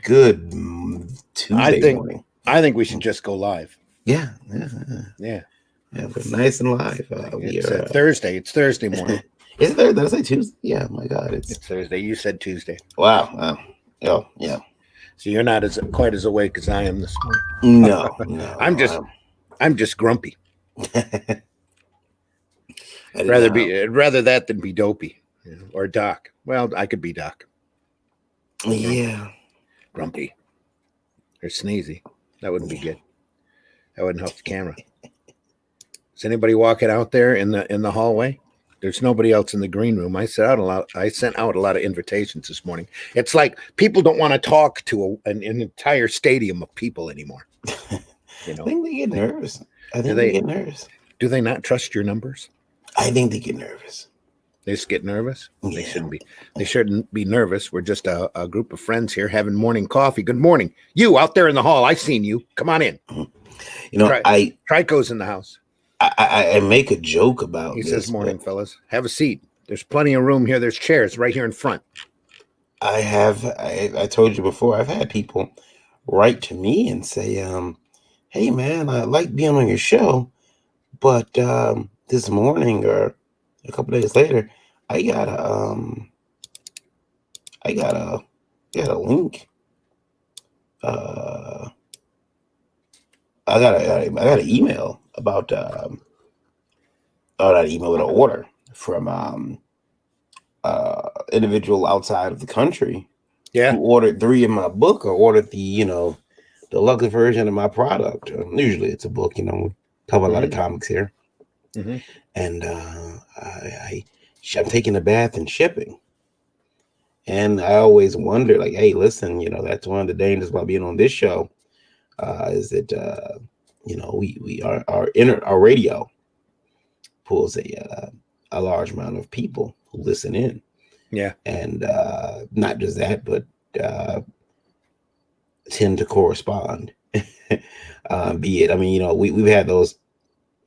good Tuesday morning. I think we should just go live. Yeah. But nice and live. It's Thursday. It's Thursday morning. Is it Thursday? Did I say Tuesday? Yeah, my God, it's Thursday. You said Tuesday. Wow. Oh, yeah. So you're not quite as awake as I am this morning. No. I'm just grumpy. rather that than be dopey, or Doc. Well, I could be Doc. Yeah. Grumpy or sneezy. That wouldn't be good. That wouldn't help the camera. Is anybody walking out there in the hallway? There's nobody else in the green room. I sent out a lot of invitations this morning. It's like people don't want to talk to an entire stadium of people anymore. I think they get nervous. They get nervous. Do they not trust your numbers? I think they get nervous. They just get nervous? Yeah. They shouldn't be nervous. We're just a group of friends here having morning coffee. Good morning. You out there in the hall, I've seen you. Come on in. Trico's in the house. I make a joke about this. He says, morning, fellas. Have a seat. There's plenty of room here. There's chairs right here in front. I told you before, I've had people write to me and say, hey, man, I like being on your show, but this morning or a couple days later, I got a link. I got an email about not email with an order from individual outside of the country. Yeah, who ordered 3 of my book, or ordered the deluxe version of my product. Usually it's a book. We talk about a lot of comics here. Mm-hmm. And I'm taking a bath and shipping. And I always wonder, like, hey, listen, that's one of the dangers about being on this show, is that our radio pulls a large amount of people who listen in. Yeah. And not just that, but tend to correspond. Be it, we've had those.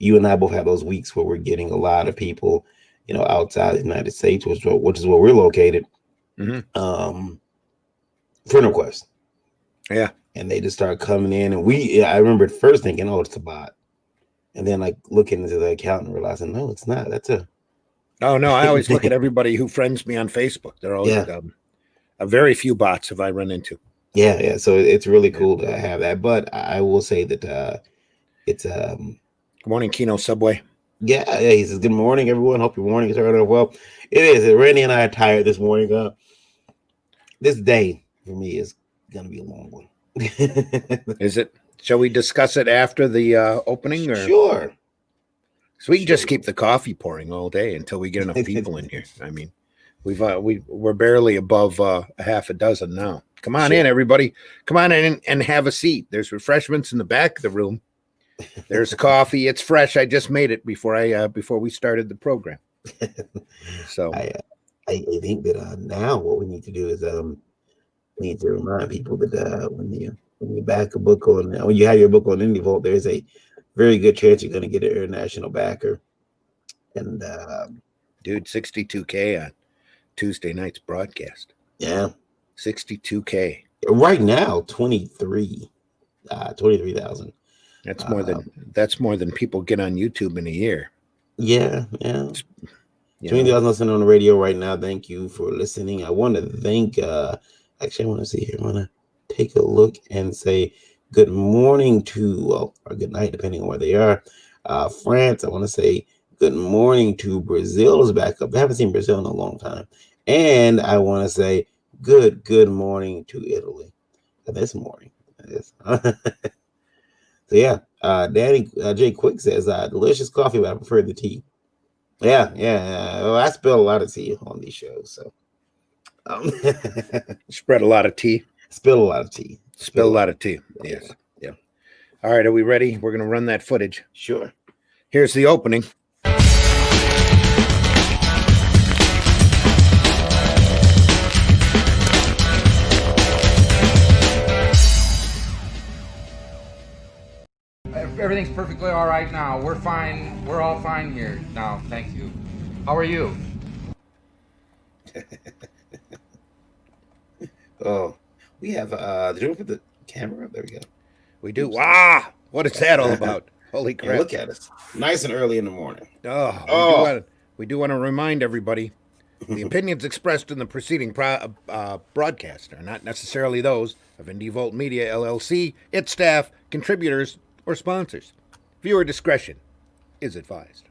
You and I both have those weeks where we're getting a lot of people, outside the United States, which is where we're located. Mm-hmm. Friend requests. Yeah. And they just start coming in, and I remember at first thinking, oh, it's a bot. And then like looking into the account and realizing, no, it's not. That's a. Oh, no, I always look at everybody who friends me on Facebook. They're always a very few bots have I run into. Yeah. So it's really cool to have that. But I will say that it's Good morning, Kino Subway. Yeah, he says, good morning, everyone. Hope your morning is starting off well. It is. Randy and I are tired this morning. This day for me is going to be a long one. Is it? Shall we discuss it after the opening? Or? Sure. So we can just keep the coffee pouring all day until we get enough people in here. We're barely above a half a dozen now. Come on in, everybody. Come on in and have a seat. There's refreshments in the back of the room. There's coffee. It's fresh. I just made it before we started the program. So I think that now what we need to do is we need to remind people that when you back a book when you have your book on IndieVolt, there's a very good chance you're going to get an international backer. And dude, 62K on Tuesday night's broadcast. Yeah, 62K right now. 23,000. That's more than people get on YouTube in a year. Yeah. 20,000 listening on the radio right now. Thank you for listening. I want to thank. Actually, I want to see here. I want to take a look and say good morning or good night, depending on where they are. France. I want to say good morning to Brazil is back up. I haven't seen Brazil in a long time. And I want to say good morning to Italy this morning. So yeah, Danny J Quick says delicious coffee, but I prefer the tea. Yeah. Well, I spill a lot of tea on these shows, so spread a lot of tea. Spill a lot of tea. Spill a lot of tea. Yes. Yeah. All right, are we ready? We're gonna run that footage. Sure. Here's the opening. Everything's perfectly all right now. We're fine. We're all fine here now. Thank you. How are you? Oh, We have did you look at the camera? There we go. We do. Ah, what is that all about? Holy And crap! look at us, nice and early in the morning. Oh, Oh, we do want to remind everybody the opinions expressed in the preceding broadcast are not necessarily those of Indie Volt Media LLC, its staff, contributors, or sponsors. Viewer discretion is advised.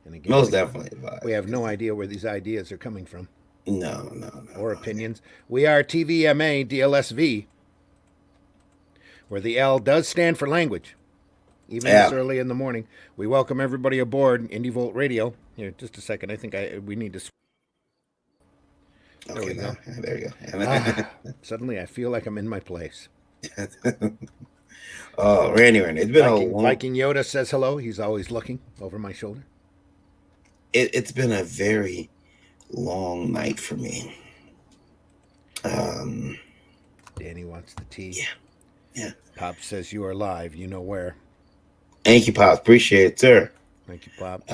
And again, most definitely advised. we have no idea where these ideas are coming from No, or opinions. We are TVMA DLSV, where the L does stand for language. Even this early in the morning, we welcome everybody aboard Indie Volt Radio. Here, just a second. I think we need to. There we go. There you go. Suddenly, I feel like I'm in my place. Oh, Randy, it's been a long... Viking Yoda says hello. He's always looking over my shoulder. It's been a very long night for me. Danny wants the tea. Yeah. Pop says you are live. You know where. Thank you, Pops. Appreciate it, sir. Thank you, Pop.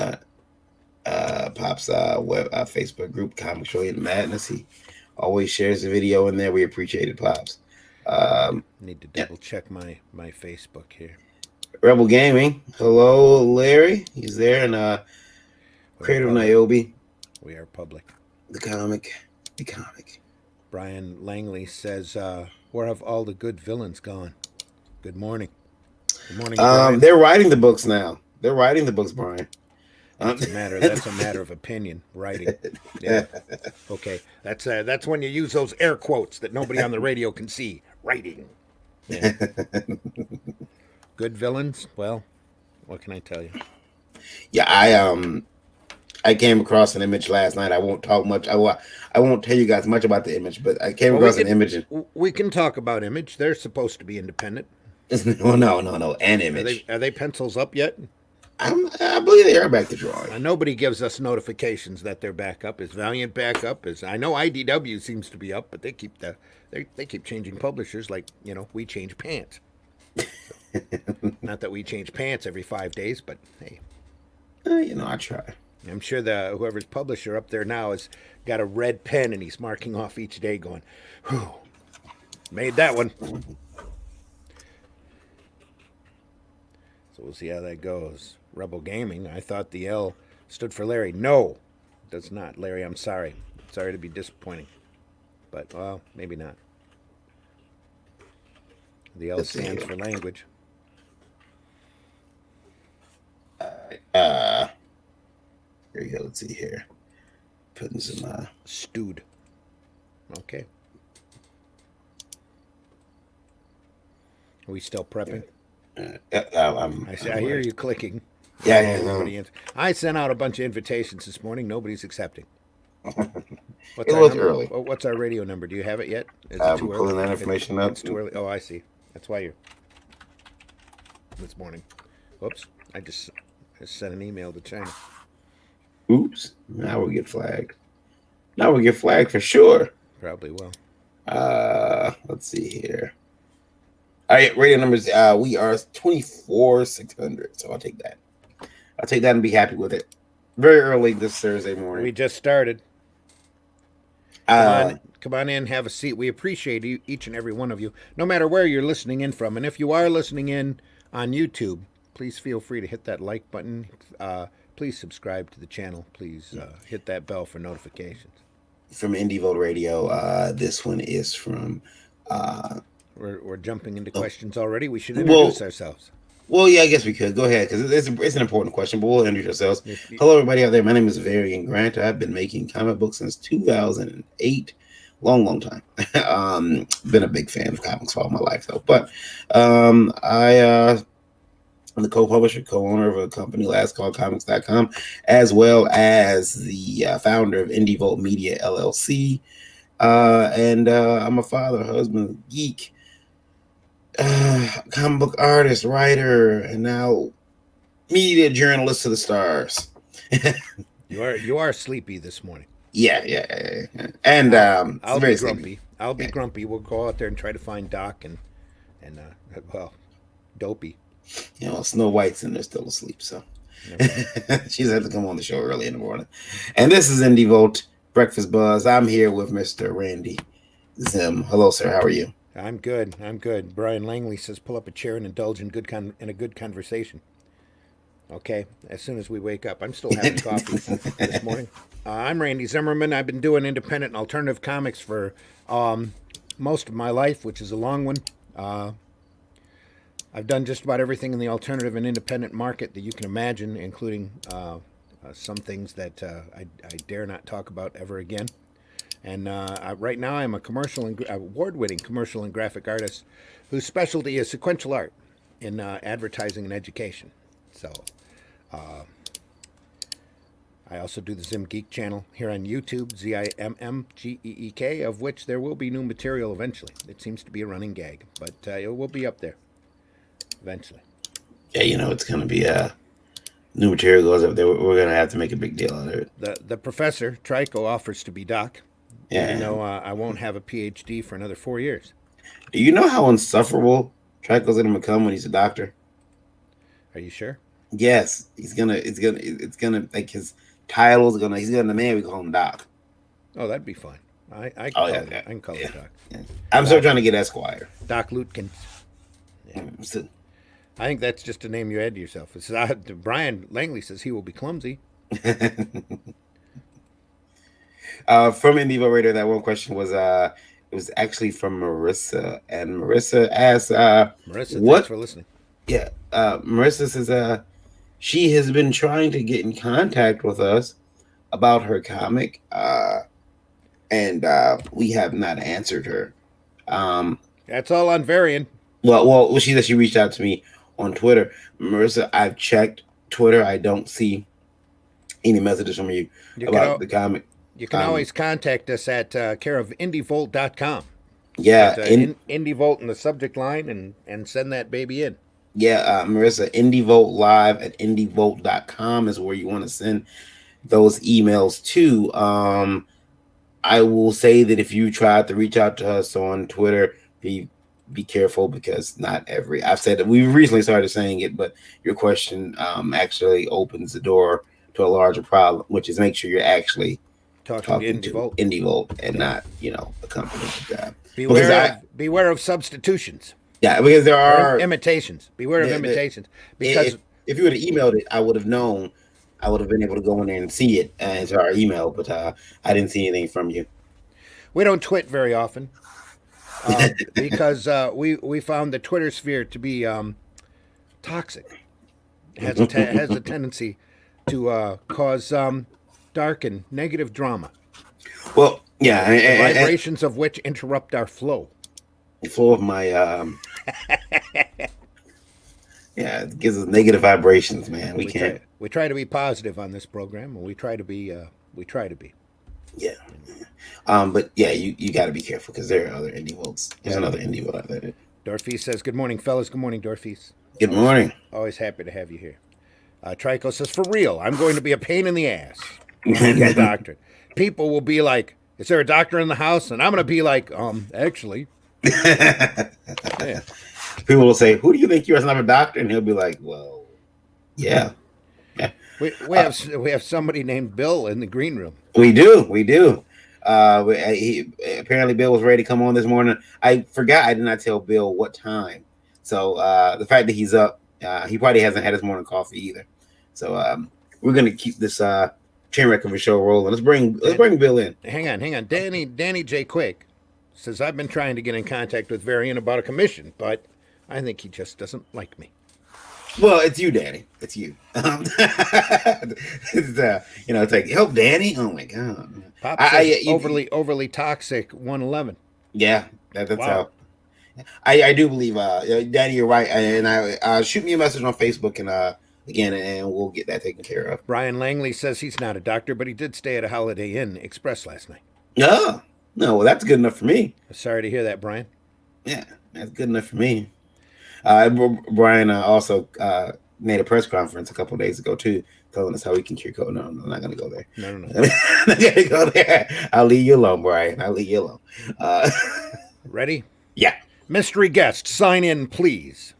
Pop's Facebook group, Comic Show and Madness. He always shares the video in there. We appreciate it, Pops. Need to double check my Facebook here. Rebel Gaming. Hello, Larry. He's there. And Creator of Niobe. We are public. The comic. Brian Langley says, where have all the good villains gone? Good morning. Good morning, Brian. They're writing the books now. They're writing the books, Brian. That's a matter of opinion. Writing. Yeah. Okay. That's when you use those air quotes that nobody on the radio can see. Writing. Yeah. Good villains. Well, what can I tell you? Yeah, I came across an image last night. I won't talk much. I won't tell you guys much about the image, but I came across an image. We can talk about Image. They're supposed to be independent. Well, no. An Image. Are they pencils up yet? I believe they are back to drawing. Nobody gives us notifications that they're back up. Is Valiant back up? I know IDW seems to be up, but they keep they keep changing publishers. Like we change pants. Not that we change pants every 5 days, but hey, I try. I'm sure whoever's publisher up there now has got a red pen and he's marking off each day, going, "Whew, made that one." So we'll see how that goes. Rebel Gaming. I thought the L stood for Larry. No, it does not. Larry, I'm sorry. Sorry to be disappointing. But, well, maybe not. The L stands for language. Here you go. Let's see here. Putting some... Stewed. Okay. Are we still prepping? I hear you clicking. Yeah. I sent out a bunch of invitations this morning. Nobody's accepting. It was early. What's our radio number? Do you have it yet? Is I'm pulling that information up. It's too early. Oh, I see. That's why you're this morning. Whoops! I just sent an email to China. Oops! Now we get flagged. Now we get flagged for sure. Probably will. Let's see here. All right, radio numbers. We are 24,600. So I'll take that. And be happy with it. Very early this Thursday morning. We just started. Come on in, have a seat. We appreciate each and every one of you, no matter where you're listening in from. And if you are listening in on YouTube, please feel free to hit that like button. Please subscribe to the channel. Please hit that bell for notifications. From Indie Volt Radio, this one is from... We're jumping into questions already. We should introduce ourselves. Well, yeah, I guess we could. Go ahead, because it's an important question, but we'll introduce ourselves. Hello, everybody out there. My name is Varian Grant. I've been making comic books since 2008. Long time. Been a big fan of comics all my life, though. But I'm the co-publisher, co-owner of a company last called Comics.com, as well as the founder of Indie Volt Media LLC. And I'm a father, husband, geek, comic book artist, writer, and now media journalist to the stars. You are sleepy this morning. Yeah. And I'll be grumpy. I'll be grumpy. We'll go out there and try to find Doc and Dopey. Snow White's in there still asleep, so she's had to come on the show early in the morning. And this is Indie Volt Breakfast Buzz. I'm here with Mr. Randy Zimm. Hello, sir. How are you? I'm good. I'm good. Brian Langley says, "Pull up a chair and indulge in in a good conversation." Okay, as soon as we wake up, I'm still having coffee this morning. I'm Randy Zimmerman. I've been doing independent and alternative comics for most of my life, which is a long one. I've done just about everything in the alternative and independent market that you can imagine, including some things that I dare not talk about ever again. And right now, I'm a award-winning commercial and graphic artist whose specialty is sequential art in advertising and education. So, I also do the Zimm Geek channel here on YouTube, ZIMMGEEK, of which there will be new material eventually. It seems to be a running gag, but it will be up there eventually. Yeah, it's going to be new material goes up there. We're going to have to make a big deal out of it. The professor, Trico, offers to be doc, Yeah. even though I won't have a PhD for another 4 years. Do you know how insufferable Trico's going to become when he's a doctor? Are you sure? Yes, it's gonna like his title's gonna. He's gonna demand we call him Doc. Oh, that'd be fine. I can call it Doc. Yeah. I'm still trying to get Esquire. Doc Lutkins. Yeah. I think that's just a name you add to yourself. Brian Langley says he will be clumsy. From Indivo Raider, that one question was it was actually from Marissa, and Marissa asked Marissa, thanks for listening. Yeah, Marissa says she has been trying to get in contact with us about her comic, and we have not answered her. That's all on Varian. Well, she said she reached out to me on Twitter. Marissa, I've checked Twitter. I don't see any messages from you about the comic. You can always contact us at care of indievolt.com. Yeah, Indievolt in the subject line and send that baby in. Yeah, Marissa, Indievolt live at indievolt.com is where you want to send those emails to. I will say that if you tried to reach out to us on Twitter, be careful, because not every. I've said that we recently started saying it, but your question actually opens the door to a larger problem, which is make sure you're actually talking to Indievolt and not a company. Beware of substitutions. Yeah, because there are imitations. Beware of imitations. Because if you would have emailed it, I would have known. I would have been able to go in there and see it into our email, but I didn't see anything from you. We don't twit very often because we found the Twitter sphere to be toxic. It has a tendency to cause dark and negative drama. Well, yeah, the vibrations of which interrupt our flow. The flow of my yeah, it gives us negative vibrations, man. We can't. We try to be positive on this program, and we try to be. Yeah. But yeah, you got to be careful, because there are other indie votes. There's another indie vote out there. Dorfis says, "Good morning, fellas. Good morning, Dorfis. Good morning. Always happy to have you here." Trico says, "For real, I'm going to be a pain in the ass. A doctor. People will be like, 'Is there a doctor in the house?' And I'm going to be like, actually." Yeah. People will say, "Who do you think you are?" I'm a doctor, and he'll be like, "Well, yeah." Yeah. We have somebody named Bill in the green room. We do. Apparently Bill was ready to come on this morning. I forgot I did not tell Bill what time. So the fact that he's up, he probably hasn't had his morning coffee either. So we're gonna keep this train wreck of a show rolling. Let's bring Bill in. Hang on. Danny J. Quick says, "I've been trying to get in contact with Varian about a commission, but I think he just doesn't like me." Well, it's you, Danny. It's you. It's like, help Danny. Oh my god. Pop says overly toxic 111. Yeah, that's wow. How. I do believe, Danny, you're right. And I shoot me a message on Facebook and again, and we'll get that taken care of. Brian Langley says he's not a doctor, but he did stay at a Holiday Inn Express last night. No, well, that's good enough for me. Sorry to hear that, Brian. Yeah, that's good enough for me. Brian also made a press conference a couple of days ago too, telling us how we can cure COVID. No, I'm not going to go there. No. I'm not going to go there. I'll leave you alone, Brian. I'll leave you alone. Ready? Yeah. Mystery guest, sign in, please.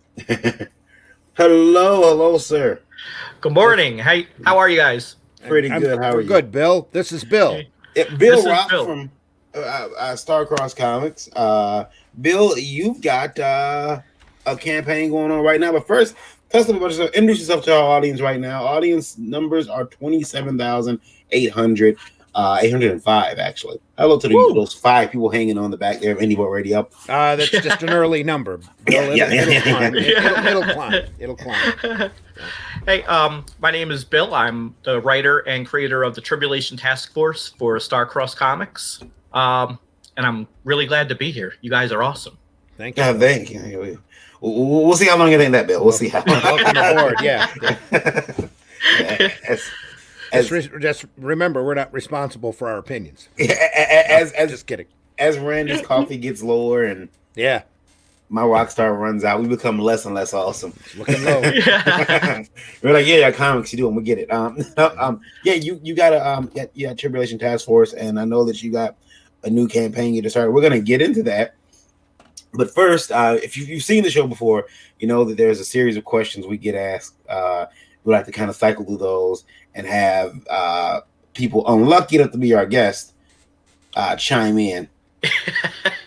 Hello, sir. Good morning. How are you guys? Pretty good. How are you? Good, Bill. This is Bill. Bill Rock from Starcross Comics. Bill, you've got a campaign going on right now. But first, tell us about yourself. Introduce yourself to our audience right now. Audience numbers are 27,800. 805 actually. Hello to those 5 people hanging on the back there of Indie Boat Radio. That's just an early number, Bill. It'll climb. It'll climb. Hey, my name is Bill. I'm the writer and creator of the Tribulation Task Force for Starcross Comics. And I'm really glad to be here. You guys are awesome. Thank you. Thank you. We'll see how long it ain't that, Bill. We'll see how long. Welcome aboard. Yeah. Just remember, we're not responsible for our opinions. Just kidding. As Randy's coffee gets lower and my rock star runs out, we become less and less awesome. Looking low. We're like, yeah, comics, you do, and we get it. You got a Tribulation Task Force, and I know that you got a new campaign you just started. We're gonna get into that, but first, if you've seen the show before, you know that there's a series of questions we get asked. We like to kind of cycle through those and have people unlucky enough to be our guest chime in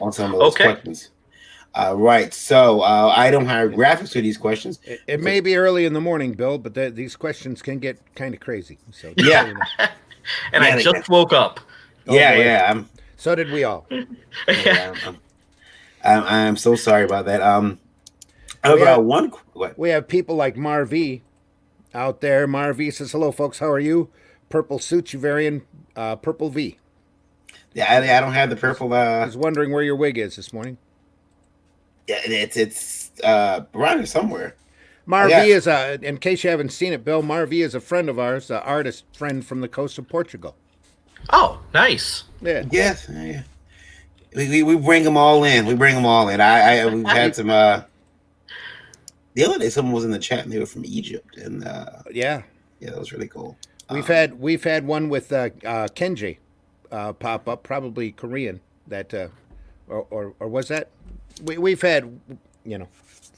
on some of those questions. Right. So I don't have graphics for these questions. It may be early in the morning, Bill, but these questions can get kind of crazy. So and I just woke up. So did we all. I'm so sorry about that. We have people like Marv out there. Marv says, "Hello, folks. How are you? Purple suits you, Varian. Purple V." Yeah, I don't have the purple. I was wondering where your wig is this morning. Yeah, it's around here somewhere. Marv is in case you haven't seen it, Bill. Marv is a friend of ours, an artist friend from the coast of Portugal. Oh, nice. Yeah. Yes. Yeah. We bring them all in. We've had some. The other day, someone was in the chat and they were from Egypt, and that was really cool. We've had one with Kenji pop up, probably Korean. That or was that? We've had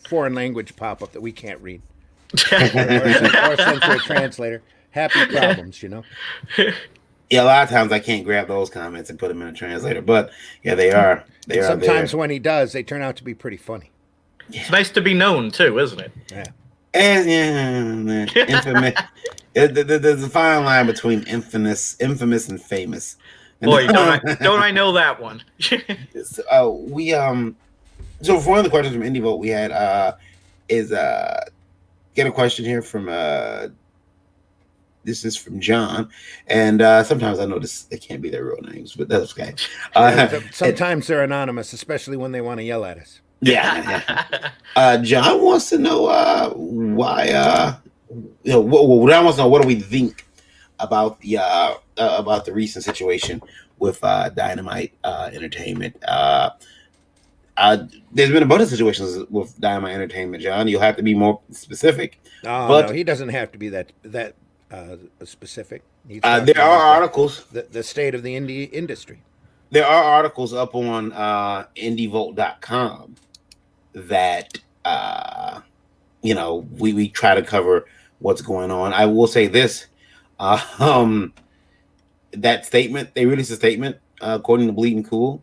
foreign language pop up that we can't read, or send to a translator. Happy problems, Yeah, a lot of times I can't grab those comments and put them in a translator, but yeah, they are. Sometimes when he does, they turn out to be pretty funny. It's nice to be known too, isn't it? Yeah. And infamous. There's a fine line between infamous and famous. Boy, don't I know that one? So for one of the questions from Indie Vote we had get a question here from this is from John, and sometimes I know they can't be their real names, but that's okay. Sometimes they're anonymous, especially when they want to yell at us. Yeah. John wants to know why. John wants to know what do we think about the recent situation with Dynamite Entertainment. There's been a bunch of situations with Dynamite Entertainment, John. You'll have to be more specific. No, he doesn't have to be that specific. There are articles. The state of the indie industry. There are articles up on indievolt.com that we try to cover what's going on. I will say this: that statement, they released a statement according to Bleeding Cool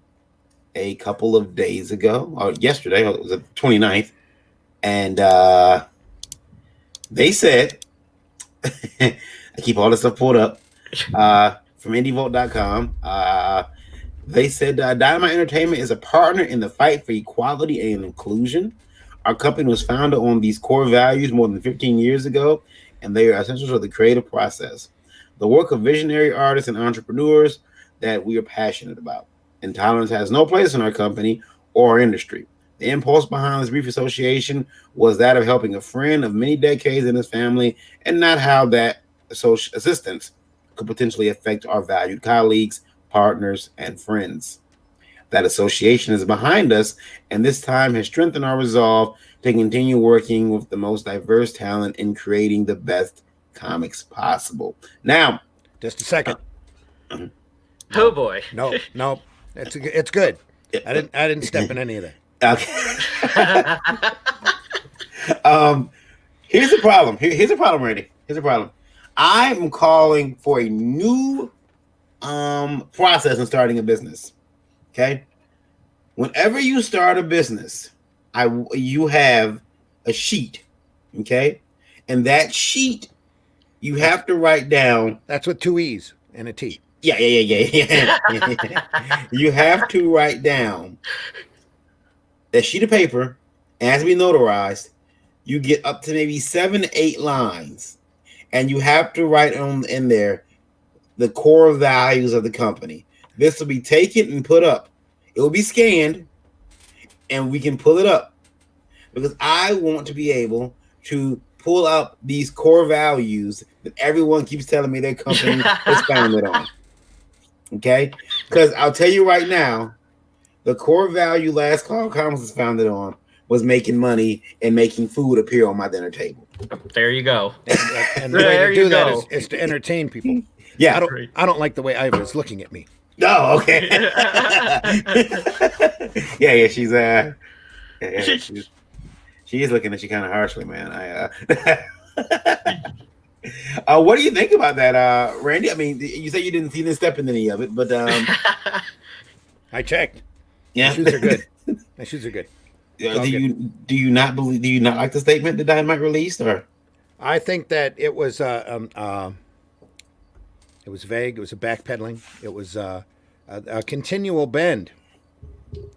a couple of days ago, or yesterday, it was the 29th, and they said, I keep all this stuff pulled up from indievolt.com. They said Dynamite Entertainment is a partner in the fight for equality and inclusion. Our company was founded on these core values more than 15 years ago, and they are essential to the creative process. The work of visionary artists and entrepreneurs that we are passionate about. Intolerance has no place in our company or our industry. The impulse behind this brief association was that of helping a friend of many decades in his family, and not how that assistance could potentially affect our valued colleagues, partners, and friends. That association is behind us, and this time has strengthened our resolve to continue working with the most diverse talent in creating the best comics possible. Now, just a second. Oh boy. No, it's good. I didn't step in any of that. Okay. Here's the problem. Here's the problem, Randy. Here's the problem. I'm calling for a new process in starting a business. Okay. Whenever you start a business, you have a sheet. Okay. And that sheet, you have to write down. That's with 2 E's and a T. Yeah. You have to write down that sheet of paper, as we notarized. You get up to maybe 7 to 8 lines, and you have to write in there the core values of the company. This will be taken and put up. It will be scanned, and we can pull it up because I want to be able to pull up these core values that everyone keeps telling me their company is founded on. Okay? Because I'll tell you right now, the core value Last Call Comics is founded on was making money and making food appear on my dinner table. There you go. And the way to do that is to entertain people. Yeah. I don't like the way Iva is looking at me. Oh, okay. yeah, she's she is looking at you kind of harshly, man. What do you think about that, Randy? I mean, you say you didn't step in any of it, but I checked. Yeah, my shoes are good. My shoes are good. Do you not like the statement that Dynamite released, or? I think that it was vague. It was a backpedaling. It was a continual bend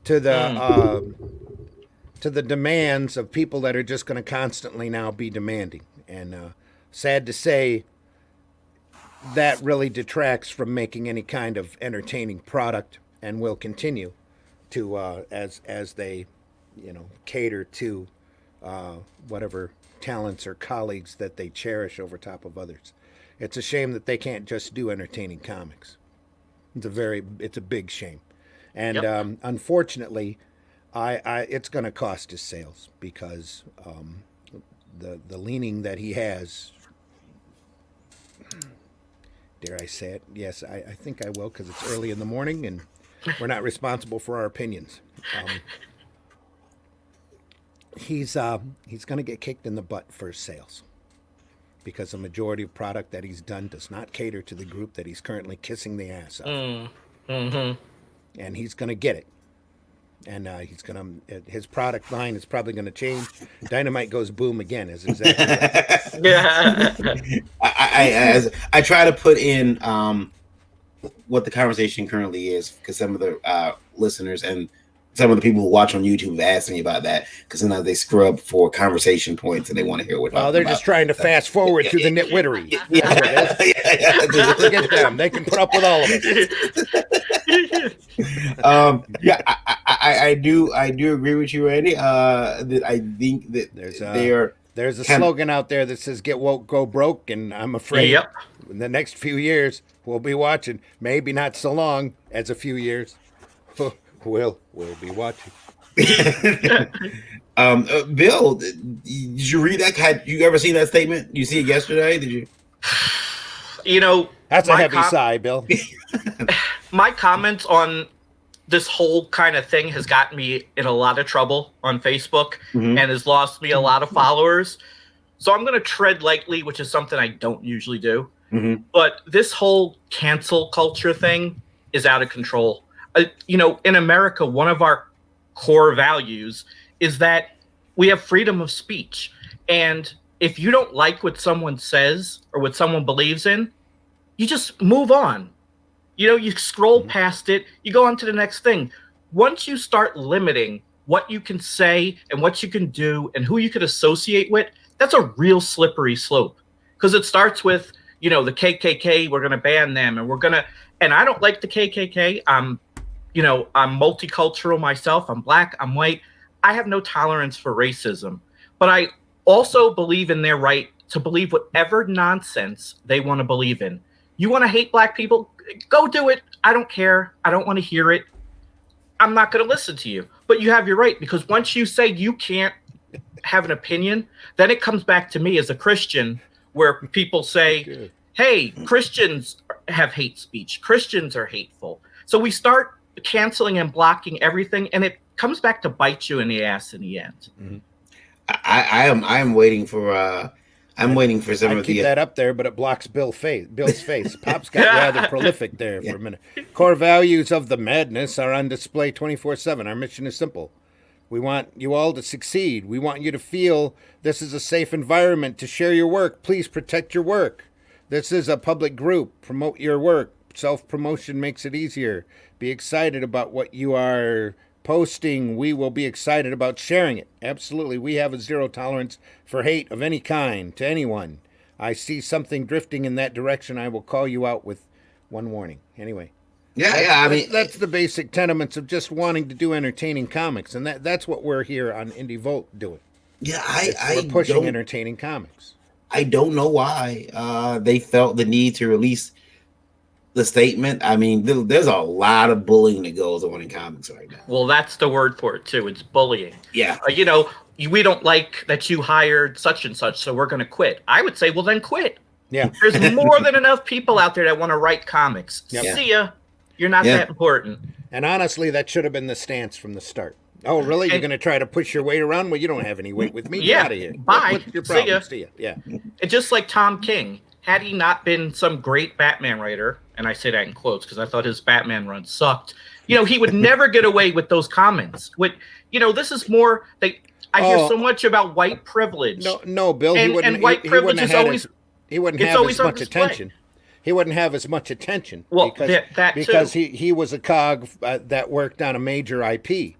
to the demands of people that are just going to constantly now be demanding. And sad to say, that really detracts from making any kind of entertaining product, and will continue to as they, cater to whatever talents or colleagues that they cherish over top of others. It's a shame that they can't just do entertaining comics. It's a big shame, and unfortunately, it's going to cost his sales because the leaning that he has. Dare I say it? Yes, I think I will, because it's early in the morning and we're not responsible for our opinions. He's going to get kicked in the butt for his sales, because the majority of product that he's done does not cater to the group that he's currently kissing the ass of. Mm-hmm. And he's going to get it. And his product line is probably going to change. Dynamite goes boom again, is exactly right. Yeah. I try to put in what the conversation currently is, because some of the listeners and some of the people who watch on YouTube have asked me about that, because sometimes they scrub for conversation points and they want to hear what. Well, they're just trying to fast forward through the nitwittery. Forget them. They can put up with all of it. I do agree with you, Randy. That I think that there's a slogan out there that says "Get woke, go broke," and I'm afraid in the next few years we'll be watching. Maybe not so long as a few years. We'll be watching. Bill, did you read that? Had you ever seen that statement? You see it yesterday? Did you? That's a heavy sigh, Bill. My comments on this whole kind of thing has gotten me in a lot of trouble on Facebook, and has lost me a lot of followers. So I'm going to tread lightly, which is something I don't usually do. But this whole cancel culture thing is out of control. In America, one of our core values is that we have freedom of speech. And if you don't like what someone says or what someone believes in, you just move on. You scroll past it, you go on to the next thing. Once you start limiting what you can say and what you can do and who you could associate with, that's a real slippery slope. Because it starts with, the KKK, we're going to ban them, and I don't like the KKK. I'm multicultural myself. I'm black, I'm white. I have no tolerance for racism. But I also believe in their right to believe whatever nonsense they want to believe in. You want to hate black people? Go do it. I don't care. I don't want to hear it. I'm not going to listen to you. But you have your right, because once you say you can't have an opinion, then it comes back to me as a Christian, where people say, hey, Christians have hate speech. Christians are hateful. So we start canceling and blocking everything, and it comes back to bite you in the ass in the end. I am waiting for I'm waiting for some I'd of keep the. that up there, but it blocks Bill's face. Pop's got rather prolific there for a minute. Core values of the madness are on display 24/7. Our mission is simple. We want you all to succeed. We want you to feel this is a safe environment to share your work. Please protect your work. This is a public group. Promote your work. Self-promotion makes it easier. Be excited about what you are posting. We will be excited about sharing it. Absolutely. We have a zero tolerance for hate of any kind to anyone. I see something drifting in that direction. I will call you out with one warning. Anyway. I mean, that's the basic tenements of just wanting to do entertaining comics, and that's what we're here on Indie Volt doing. Yeah, we're pushing entertaining comics. I don't know why they felt the need to release the statement. I mean, there's a lot of bullying that goes on in comics right now. Well, that's the word for it too. It's bullying. Yeah. We don't like that you hired such and such, so we're going to quit. I would say, well, then quit. Yeah. There's more than enough people out there that want to write comics. Yep. See ya. You're not that important. And honestly, that should have been the stance from the start. Oh, really? You're going to try to push your weight around? Well, you don't have any weight with me. Get out of here. Bye. What's your problem? See ya. Yeah. And just like Tom King, had he not been some great Batman writer, and I say that in quotes because I thought his Batman run sucked, he would never get away with those comments. This is more I hear so much about white privilege. No, Bill. And white privilege is always he wouldn't have as much attention. He wouldn't have as much attention because he was a cog that worked on a major IP.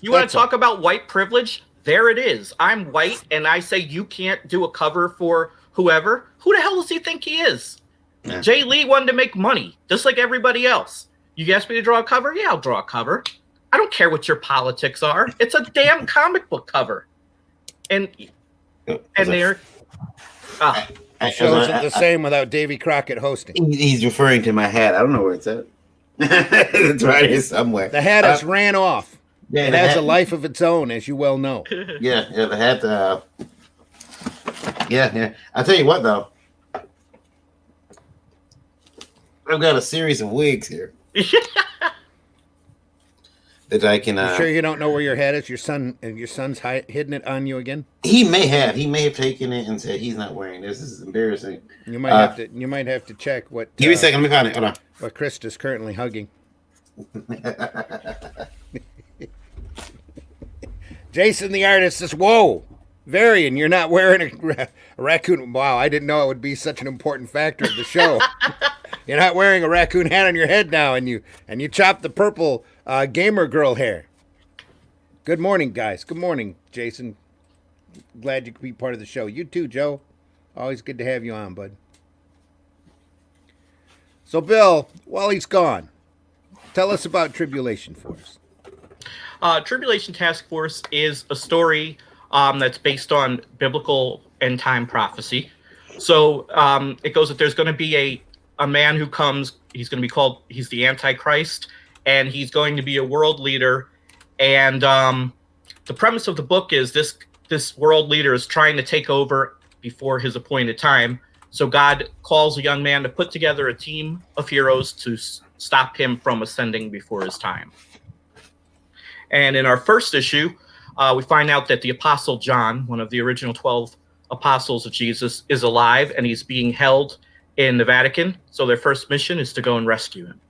You want to talk about white privilege? There it is. I'm white, and I say you can't do a cover for whoever. Who the hell does he think he is? Yeah. Jay Lee wanted to make money, just like everybody else. You asked me to draw a cover? Yeah, I'll draw a cover. I don't care what your politics are. It's a damn comic book cover. And they're... The show isn't the same without Davy Crockett hosting. He's referring to my hat. I don't know where it's at. It's right here somewhere. The hat has ran off. Yeah, it has a life of its own, as you well know. Yeah, the hat. Yeah. I'll tell you what, though. I've got a series of wigs here. That I can. You sure you don't know where your hat is? Your son's hidden it on you again. He may have taken it and said he's not wearing this. This is embarrassing. You might have to check what. Give me a second. Let me find it. Hold on. What Chris is currently hugging. Jason the artist says, "Whoa, Varian, you're not wearing a raccoon. Wow, I didn't know it would be such an important factor of the show. You're not wearing a raccoon hat on your head now, and you chopped the purple gamer girl hair. Good morning, guys. Good morning, Jason. Glad you could be part of the show. You too, Joe. Always good to have you on, bud. So, Bill, while he's gone, tell us about Tribulation Force. Tribulation Task Force is a story that's based on biblical end time prophecy. So it goes that there's going to be a man who comes. He's going to be called. He's the Antichrist, and he's going to be a world leader. And the premise of the book is this world leader is trying to take over before his appointed time. So God calls a young man to put together a team of heroes to stop him from ascending before his time. And in our first issue, we find out that the Apostle John, one of the original 12 apostles of Jesus, is alive, and he's being held in the Vatican. So their first mission is to go and rescue him.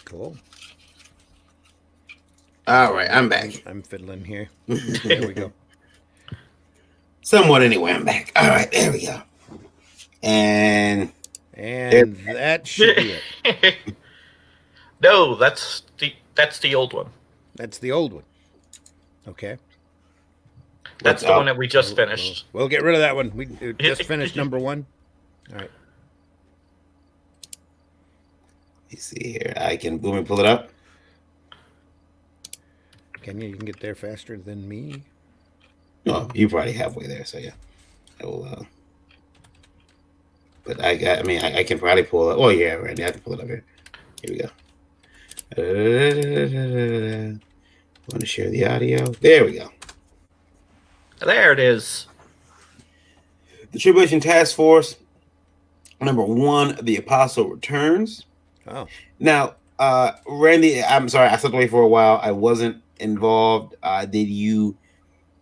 Cool. All right, I'm back. I'm fiddling here. There we go. Somewhat anyway, I'm back. All right, there we go. And that should be it. No, that's the old one. That's the old one. Okay. That's the one that we just finished. We'll get rid of that one. We just finished number 1. All right. Let me see here. I can boom and pull it up. Can you? You can get there faster than me. Oh, you're probably halfway there, so yeah. I will. But I can probably pull it. Oh yeah, right. I have to pull it up here. Here we go. Want to share the audio? There we go. There it is. The Tribulation Task Force, number 1, The Apostle Returns. Oh. Now, Randy, I'm sorry, I stepped away for a while. I wasn't involved. Did you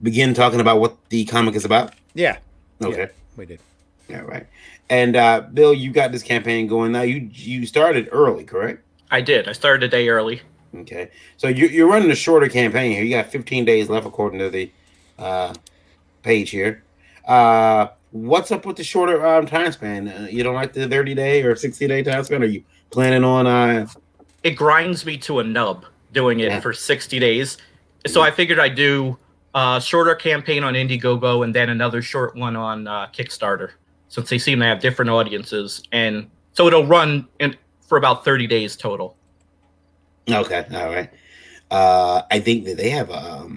begin talking about what the comic is about? Yeah. Okay, Yeah, we did. Yeah, right. And Bill, you got this campaign going now. You started early, correct? I did. I started a day early. Okay, so you're running a shorter campaign here. You got 15 days left, according to the page here. What's up with the shorter time span? You don't like the 30-day or 60-day time span? Are you planning on? It grinds me to a nub doing it for 60 days. So I figured I'd do a shorter campaign on Indiegogo and then another short one on Kickstarter, since they seem to have different audiences. And so it'll run for about 30 days total. Okay, all right. I think that they have a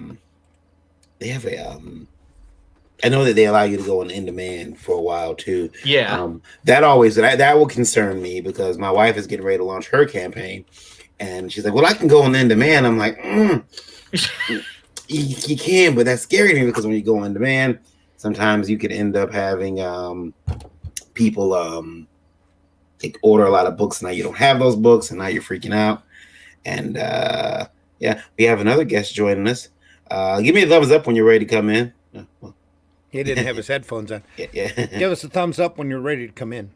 I know that they allow you to go on in demand for a while too. Yeah. That will concern me because my wife is getting ready to launch her campaign, and she's like, "Well, I can go on in demand." I'm like, you can, but that's scary to me because when you go on demand, sometimes you could end up having people order a lot of books. Now you don't have those books, and now you're freaking out. And we have another guest joining us. Give me a thumbs up when you're ready to come in. He didn't have his headphones on. Yeah. Give us a thumbs up when you're ready to come in.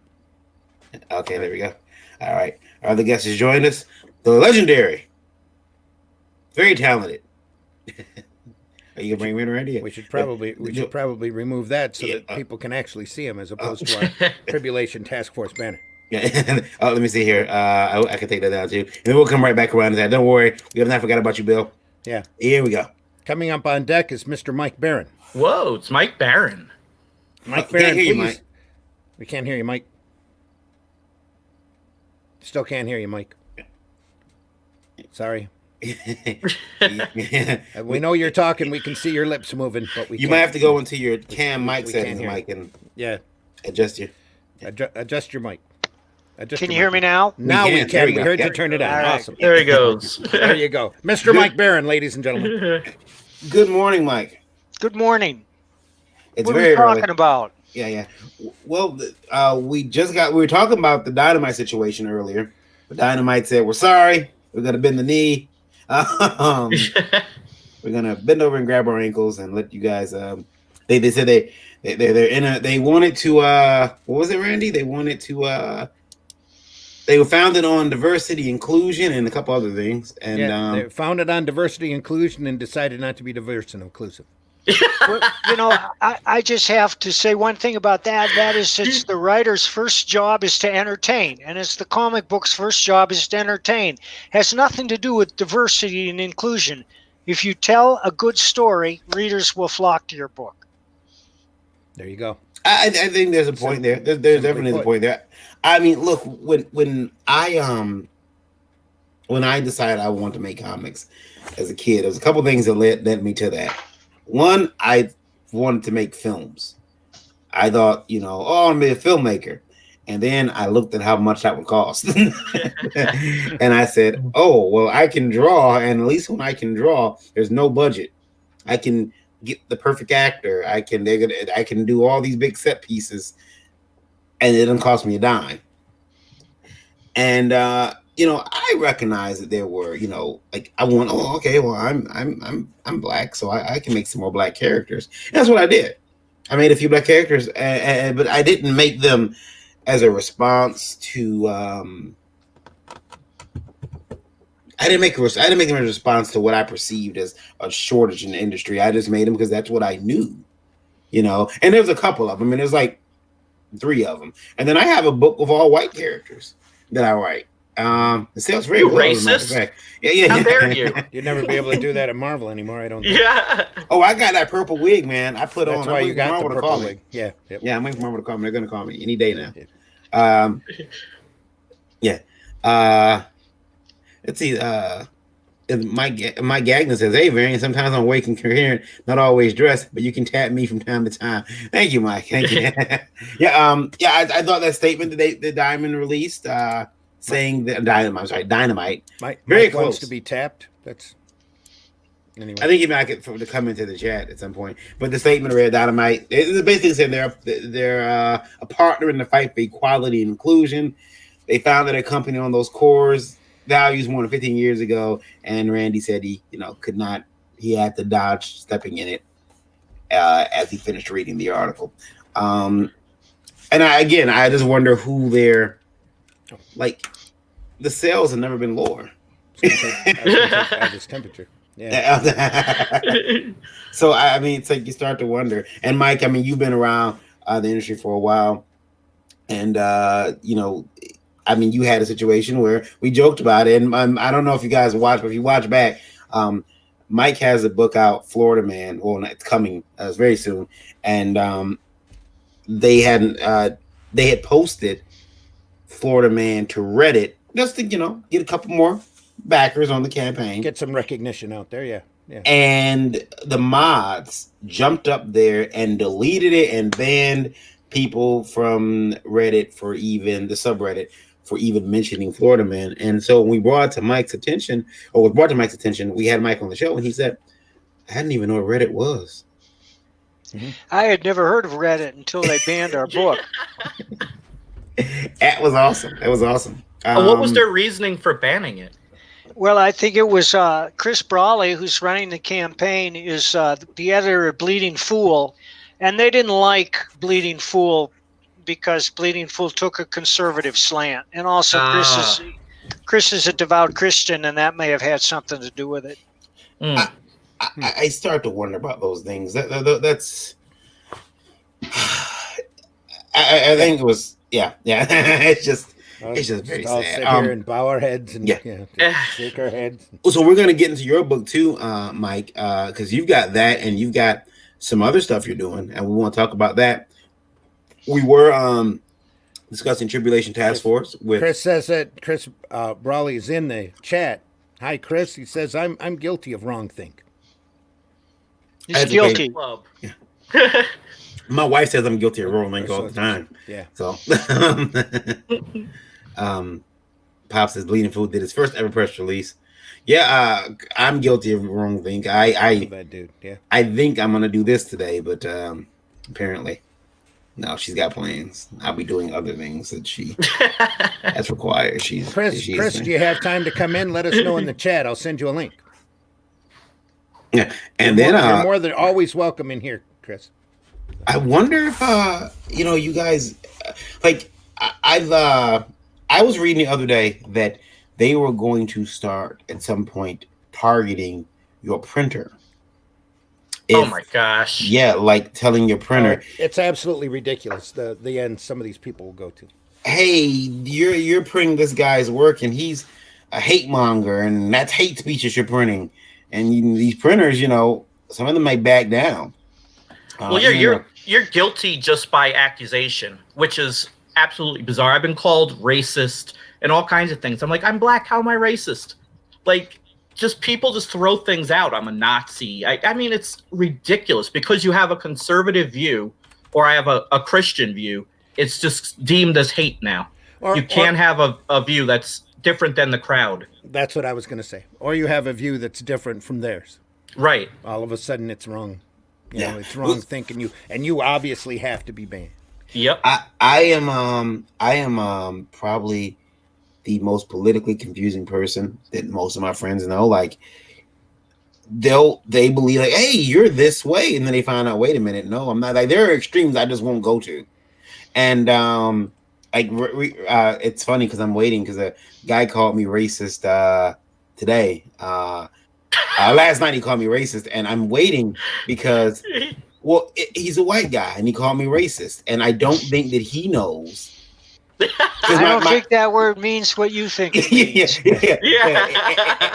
Okay, there we go. All right. Our other guest is joining us. The legendary. Very talented. Are you gonna bring him in already? We should probably remove that so that people can actually see him as opposed to our Tribulation Task Force banner. Yeah. Let me see here. I can take that down too. And then we'll come right back around to that. Don't worry. We have not forgot about you, Bill. Yeah. Here we go. Coming up on deck is Mr. Mike Barron. Whoa, it's Mike Barron. Mike Barron, please. You, Mike. We can't hear you, Mike. Still can't hear you, Mike. Sorry. We know you're talking. We can see your lips moving, but you might have to go into your cam mic settings, Mike, and adjust your adjust your mic. Can you hear me now? Now we can. We heard you turn it on. Right. Awesome. There he goes. There you go, Mr. Mike Barron, ladies and gentlemen. Good morning, Mike. Good morning. It's what are very we talking early. about? Yeah. Well, we were talking about the Dynamite situation earlier. The Dynamite said, "We're sorry. We're gonna bend the knee. We're gonna bend over and grab our ankles and let you guys." They said they wanted to. What was it, Randy? They wanted to. They were founded on diversity, inclusion, and a couple other things. And they founded on diversity, inclusion, and decided not to be diverse and inclusive. Well, I just have to say one thing about that. That is, it's the writer's first job is to entertain, and it's the comic book's first job is to entertain. Has nothing to do with diversity and inclusion. If you tell a good story, readers will flock to your book. There you go. I think there's a point there. There's definitely a point there. I mean, look, when I decided I wanted to make comics as a kid, there's a couple things that led me to that. One, I wanted to make films. I thought, I'm gonna be a filmmaker. And then I looked at how much that would cost. And I said, oh, well, I can draw. And at least when I can draw, there's no budget. I can get the perfect actor. I can do all these big set pieces. And it doesn't cost me a dime. And I recognize that there were, I want, I'm black, so I can make some more black characters. And that's what I did. I made a few black characters, but I didn't make them as a response to. I didn't make them as a response to what I perceived as a shortage in the industry. I just made them because that's what I knew, And there's a couple of them, and there's like 3 of them, and then I have a book of all white characters that I write. It sounds very racist. Yeah. How dare you? You'd never be able to do that at Marvel anymore. I don't think. Yeah. Oh, I got that purple wig, man. I put That's on. why I'm you got Marvel the to purple call wig. me. Yeah. Yep. Yeah, I'm waiting for Marvel to call me. They're gonna call me any day now. Let's see. Mike Gagnon says, "Hey, Varian. Sometimes I'm awake and coherent, not always dressed, but you can tap me from time to time." Thank you, Mike. Thank you. I thought that statement that the Diamond released, saying that Dynamite. Mike Very wants close to be tapped. That's anyway. I think he might get to come into the chat at some point. But the statement read, Dynamite. It basically said they're a partner in the fight for equality and inclusion. They founded a company on those cores. Values more than 15 years ago, and Randy said he could not. He had to dodge stepping in it as he finished reading the article. And I just wonder who their like the sales have never been lower. Average temperature. Yeah. So I mean, it's like you start to wonder. And Mike, I mean, you've been around the industry for a while, and you know, I mean, you had a situation where we joked about it, and I don't know if you guys watch, but if you watch back, Mike has a book out, Florida Man. Well, it's coming very soon, and they had posted Florida Man to Reddit just to get a couple more backers on the campaign, get some recognition out there. Yeah. And the mods jumped up there and deleted it and banned people from Reddit for even the subreddit for even mentioning Florida Man. And so when we brought it to Mike's attention, we had Mike on the show, and he said, I didn't even know what Reddit was. Mm-hmm. I had never heard of Reddit until they banned our book. That was awesome. What was their reasoning for banning it? Well, I think it was Chris Brawley, who's running the campaign, is the editor of Bleeding Fool. And they didn't like Bleeding Fool because Bleeding Fool took a conservative slant. And also Chris is a devout Christian, and that may have had something to do with it. I start to wonder about those things. That's I think it was it's just very sad. Sit here and bow our heads and shake our heads. So we're gonna get into your book too, Mike, because you've got that and you've got some other stuff you're doing, and we want to talk about that. We were discussing Tribulation Task Force with Chris. Says that Chris Brawley is in the chat. Hi, Chris. He says I'm guilty of wrong think. He's guilty. Yeah. My wife says I'm guilty of wrong think all the time. Yeah. So, Pop says Bleeding Fool did his first ever press release. Yeah, I'm guilty of wrong think. That dude. Yeah. I think I'm gonna do this today, but apparently, no. She's got plans. I'll be doing other things that she that's required. Chris, do you have time to come in? Let us know in the chat. I'll send you a link. Yeah, and you're more than always welcome in here, Chris. I wonder if you guys like I was reading the other day that they were going to start at some point targeting your printer. Oh my gosh. Yeah, like telling your printer. It's absolutely ridiculous the end some of these people will go to. Hey, you're printing this guy's work and he's a hate monger and that's hate speech that you're printing. And these printers, some of them may back down. Well, you're guilty just by accusation, which is absolutely bizarre. I've been called racist and all kinds of things. I'm like, I'm black. How am I racist? Like, people just throw things out. I'm a Nazi. I mean, it's ridiculous because you have a conservative view or I have a Christian view. It's just deemed as hate now. You can't have a view that's different than the crowd. That's what I was going to say. Or you have a view that's different from theirs. Right. All of a sudden it's wrong. It's wrong thinking and you obviously have to be banned. Yep. I am probably the most politically confusing person that most of my friends know. Like they believe like, hey, you're this way, and then they find out, wait a minute, no, I'm not. Like there are extremes I just won't go to, and it's funny because I'm waiting because a guy called me racist today. Last night he called me racist, and I'm waiting because, he's a white guy, and he called me racist, and I don't think that he knows. I don't think that word means what you think it means.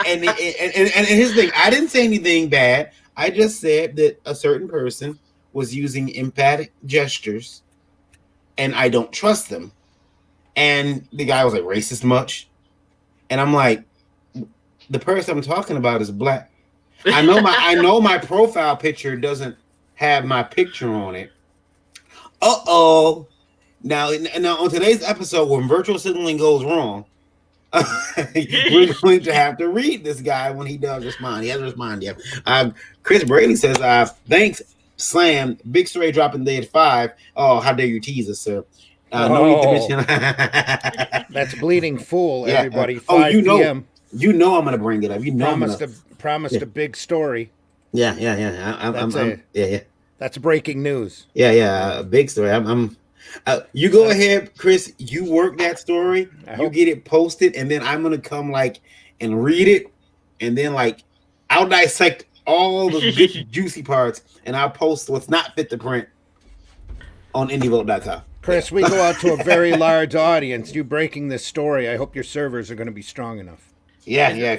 And his thing, I didn't say anything bad. I just said that a certain person was using emphatic gestures, and I don't trust them. And the guy was like, racist much? And I'm like, the person I'm talking about is black. I know my profile picture doesn't have my picture on it. Now on today's episode, when virtual signaling goes wrong, we're going to have to read this guy when he does respond. He hasn't responded yet. Chris Braley says, thanks, Slam. Big story dropping day at 5. Oh, how dare you tease us, sir. No need to mention. That's Bleeding Fool, everybody. 5 p.m. You know I'm going to bring it up. You know promised a big story. Yeah. That's breaking news. Yeah, big story. You go ahead, Chris. You work that story. You get it posted, and then I'm gonna come and read it, and then I'll dissect all the good juicy parts, and I'll post what's not fit to print on indievote.com. Chris, we go out to a very large audience. You breaking this story, I hope your servers are going to be strong enough. Yeah.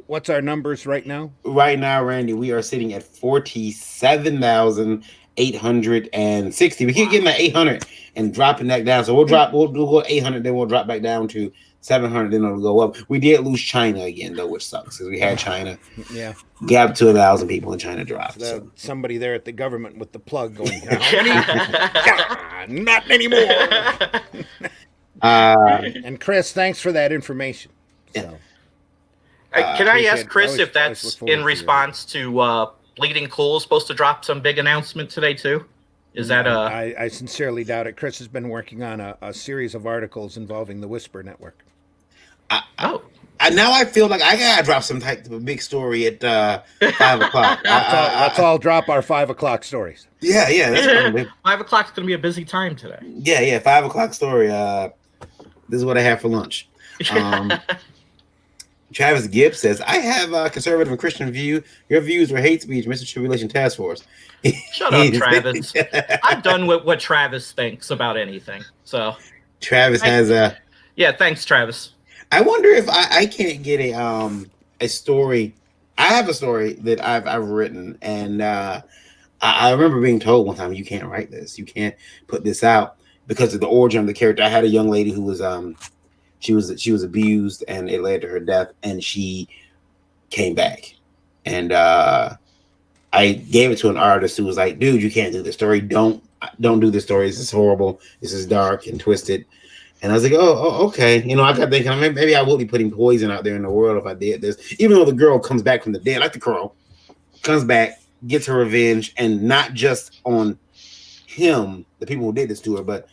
What's our numbers right now? Right now, Randy, we are sitting at 47,860. We keep getting that 800 and dropping that down. So we'll go 800, then we'll drop back down to 700, then it'll go up. We did lose China again, though, which sucks because we had China. Yeah. Gap to 1,000 people in China dropped. So. Somebody there at the government with the plug going, how many? Not anymore. And Chris, thanks for that information. So. Can I ask Chris if that's in response to Bleeding Cool is supposed to drop some big announcement today too? Is that I sincerely doubt it. Chris has been working on a series of articles involving the Whisper Network. Now I feel like I gotta drop some type of a big story at 5 o'clock. Let's all drop our 5 o'clock stories. Yeah, that's 5 o'clock's gonna be a busy time today. Yeah, 5 o'clock story. This is what I have for lunch. Travis Gibbs says, I have a conservative and Christian view. Your views are hate speech, Mr. Tribulation Task Force. Shut up, Travis. I'm done with what Travis thinks about anything. So Travis has a... Yeah, thanks, Travis. I wonder if I can't get a story. I have a story that I've written, and I remember being told one time, you can't write this. You can't put this out because of the origin of the character. I had a young lady who was... She was abused, and it led to her death, and she came back. And I gave it to an artist who was like, dude, you can't do this story. Don't do this story. This is horrible. This is dark and twisted. And I was like, oh, okay. I got thinking, maybe I will be putting poison out there in the world if I did this. Even though the girl comes back from the dead, like the Crow, comes back, gets her revenge, and not just on him, the people who did this to her, but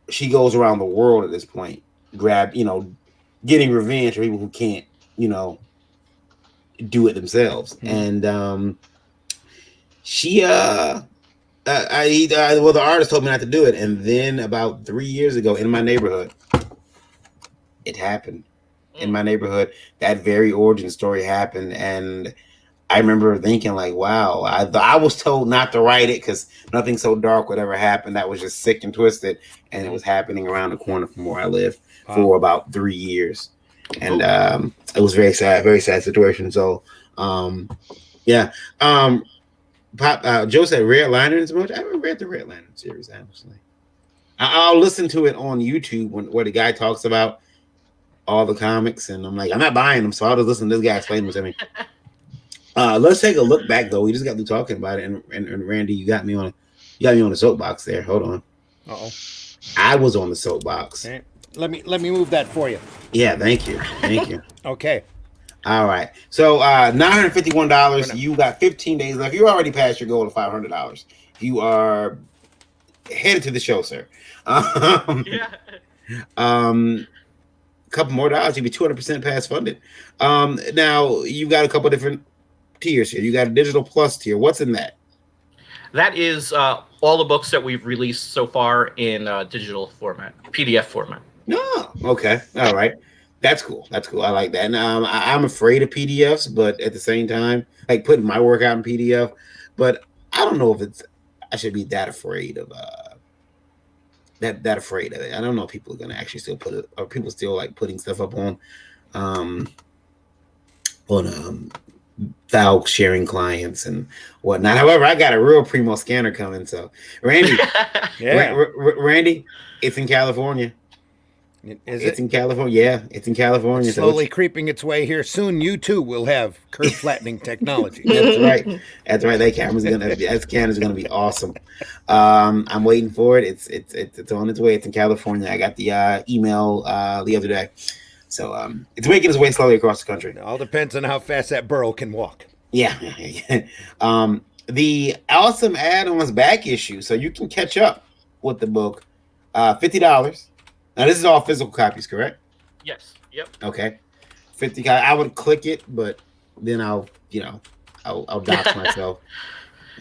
she goes around the world at this point. Getting revenge for people who can't, do it themselves. Mm-hmm. And the artist told me not to do it. And then about 3 years ago in my neighborhood, it happened. In my neighborhood, that very origin story happened. And I remember thinking wow, I was told not to write it because nothing so dark would ever happen. That was just sick and twisted. And it was happening around the corner from where I live for about 3 years. And it was very sad situation. So, Joe said Red Lanterns much. I haven't read the Red Lantern series, honestly. I'll listen to it on YouTube where the guy talks about all the comics. And I'm like, I'm not buying them. So I'll just listen to this guy explain them to me. Let's take a look back though. We just got through talking about it, and Randy, you got me on the soapbox there. Hold on. Uh-oh. I was on the soapbox. Okay. Let me move that for you. Yeah, thank you. Okay. All right. So $951. You got 15 days left. You already passed your goal of $500. You are headed to the show, sir. Couple more dollars, you'll be 200% pass funded. Now you've got a couple different tiers here. You got a digital plus tier. What's in that? That is all the books that we've released so far in digital format, PDF format. Oh, okay. All right. That's cool. I like that. And I'm afraid of PDFs, but at the same time, like putting my work out in PDF. But I don't know if I should be that afraid of that afraid of it. I don't know if people are gonna actually still put it, or people still like putting stuff up on file sharing clients and whatnot. However, I got a real primo scanner coming. So Randy, Randy, it's in California. It's in California. Yeah, it's in California. It's slowly creeping its way here. Soon, you too will have curve flattening technology. That's right. That scanner's gonna be awesome. I'm waiting for it. It's on its way. It's in California. I got the email the other day, so it's making its way slowly across the country. It all depends on how fast that burro can walk. Yeah. The awesome add-ons back issue, so you can catch up with the book. $50. Now this is all physical copies, correct? Yes. Yep. Okay. 50. I would click it, but then I'll dox myself.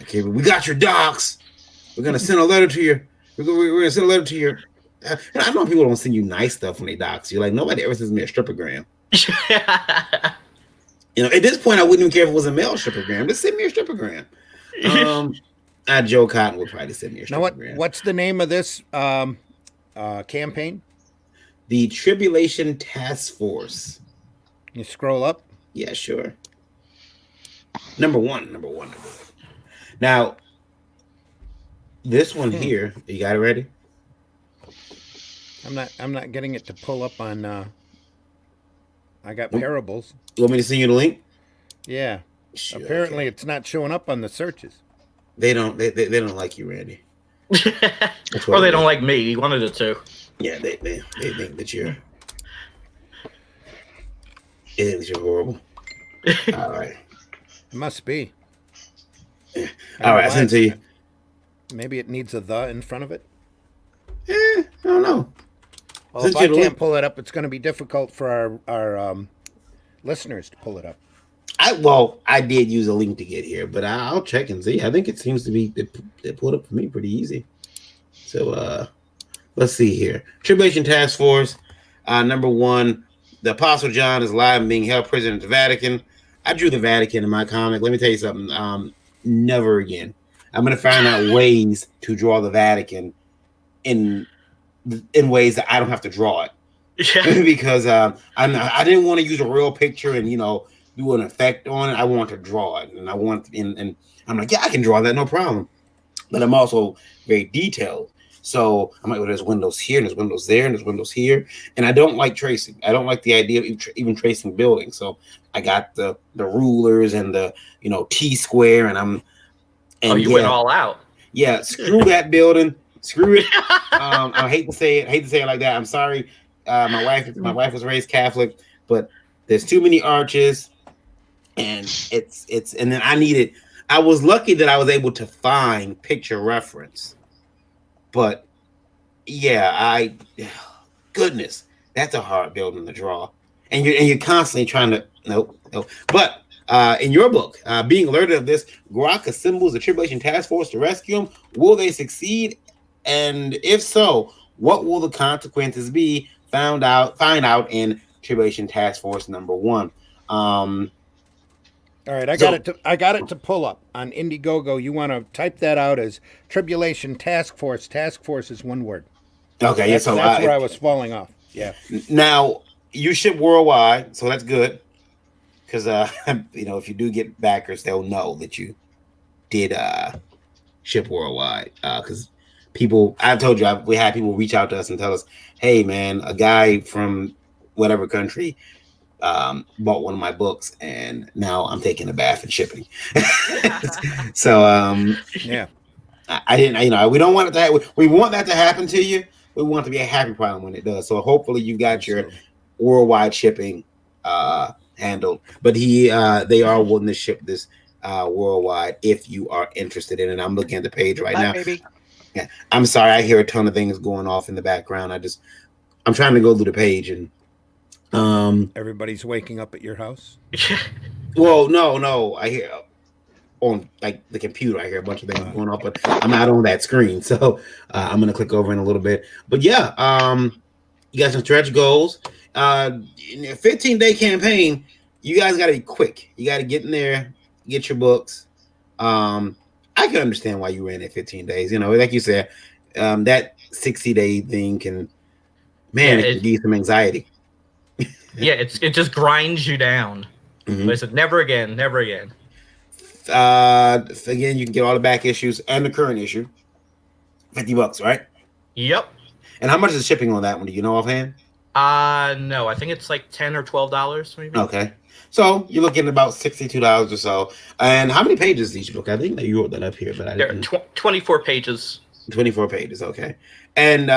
Okay, but we got your docs. We're gonna send a letter to your. We're gonna send a letter to your. I know people don't send you nice stuff when they docs you. Like nobody ever sends me a strippergram. At this point, I wouldn't even care if it was a male strippergram. Just send me a strippergram. Joe Cotton would probably send me a strippergram. Now, what's the name of this campaign? The Tribulation Task Force. You scroll up. Yeah, sure. Number one. Now, this one here, you got it ready? I'm not getting it to pull up on. I got parables. You want me to send you the link? Yeah. Sure, apparently, it's not showing up on the searches. They don't. They don't like you, Randy. Or they don't like me. One of the two. Yeah, they think that you're. They think that you're horrible. All right. It must be. Yeah. All right, I sent it to you. Maybe it needs a "the" in front of it. I don't know. Well, if I can't pull it up, it's going to be difficult for our listeners to pull it up. I did use a link to get here, but I'll check and see. I think it seems to be it pulled up for me pretty easy. So let's see here. Tribulation Task Force, number 1. The Apostle John is alive and being held prisoner at the Vatican. I drew the Vatican in my comic. Let me tell you something. Never again. I'm going to find out ways to draw the Vatican in ways that I don't have to draw it. Yeah. Because I didn't want to use a real picture and do an effect on it. I want to draw it, and and I'm like, yeah, I can draw that, no problem. But I'm also very detailed. So I'm like, well, there's windows here, and there's windows there, and there's windows here. And I don't like tracing. I don't like the idea of even tracing buildings. So I got the rulers and the T-square, and you went all out. Yeah, screw that building. Screw it. I hate to say it like that. I'm sorry. My wife was raised Catholic, but there's too many arches, and and then I was lucky that I was able to find picture reference. But yeah, goodness, that's a hard building to draw. And you're constantly trying to nope. But in your book, being alerted of this, Grok assembles the Tribulation Task Force to rescue him. Will they succeed? And if so, what will the consequences be? Find out in Tribulation Task Force number 1. All right, I got it to pull up on Indiegogo. You want to type that out as Tribulation Task Force. Task Force is one word. Okay, that's where I was falling off. Yeah. Now you ship worldwide, so that's good. Because if you do get backers, they'll know that you did ship worldwide. Because I've told you, we had people reach out to us and tell us, "Hey, man, a guy from whatever country bought one of my books, and now I'm taking a bath and shipping." So, yeah, I didn't. We don't want it to happen. We want that to happen to you. We want it to be a happy problem when it does. So hopefully you got your worldwide shipping handled. But they are willing to ship this worldwide if you are interested in it. I'm looking at the page right now. Baby. Yeah, I'm sorry. I hear a ton of things going off in the background. I'm trying to go through the page and. Everybody's waking up at your house. Well, no. I hear on like the computer. I hear a bunch of things going off, but I'm not on that screen, so I'm gonna click over in a little bit. But yeah, you got some stretch goals. In a 15-day campaign, you guys got to be quick. You got to get in there, get your books. I can understand why you ran it 15 days. Like you said, that 60-day thing can give you some anxiety. Yeah, it just grinds you down. Mm-hmm. I said, never again. Again, you can get all the back issues and the current issue. $50, right? Yep. And how much is shipping on that one? Do you know offhand? No, I think it's like $10 or $12 maybe. Okay. So you're looking at about $62 or so. And how many pages is each book? I think that you wrote that up here, but I didn't. 24 pages. 24 pages, okay. And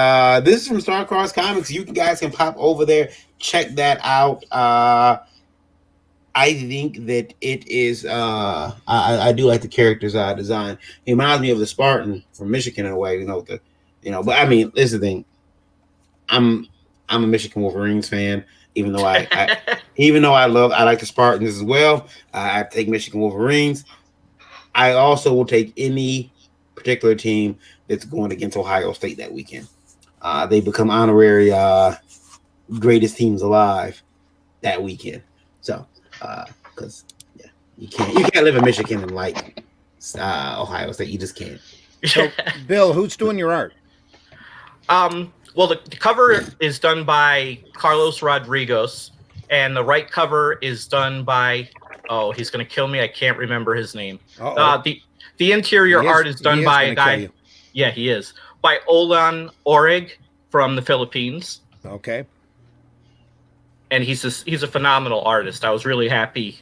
this is from Star-Crossed Comics. You guys can pop over there, check that out. I think that it is. I do like the character's design. He reminds me of the Spartan from Michigan in a way, But I mean, this is the thing. I'm a Michigan Wolverines fan, even though I like the Spartans as well. I take Michigan Wolverines. I also will take any particular team that's going against Ohio State that weekend. They become honorary greatest teams alive that weekend. So, because you can't live in Michigan and like Ohio State. You just can't. So, Bill, who's doing your art? Well, the cover is done by Carlos Rodriguez, and the right cover is done by, oh, he's going to kill me. I can't remember his name. The interior art is done by a guy. Yeah, he is. By Olan Orig from the Philippines. Okay. And he's a phenomenal artist. I was really happy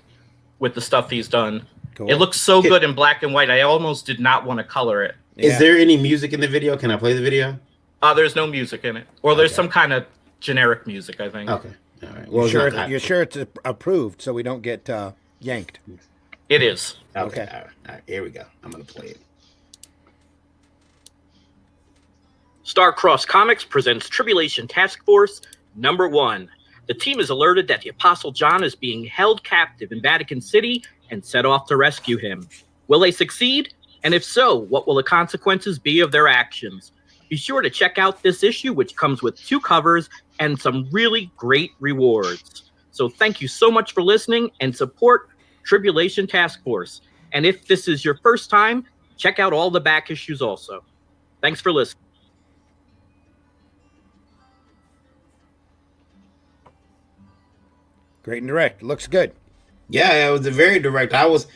with the stuff he's done. Cool. It looks so good in black and white. I almost did not want to color it. Yeah. Is there any music in the video? Can I play the video? There's no music in it. Or there's some kind of generic music, I think. Okay. All right. Well, you're sure it's approved so we don't get yanked? It is. Okay. All right. Here we go. I'm going to play it. Starcross Comics presents Tribulation Task Force #1. The team is alerted that the Apostle John is being held captive in Vatican City and set off to rescue him. Will they succeed? And if so, what will the consequences be of their actions? Be sure to check out this issue, which comes with 2 covers and some really great rewards. So thank you so much for listening and support Tribulation Task Force. And if this is your first time, check out all the back issues also. Thanks for listening. Great and direct. Looks good. Yeah, it was a very direct. I was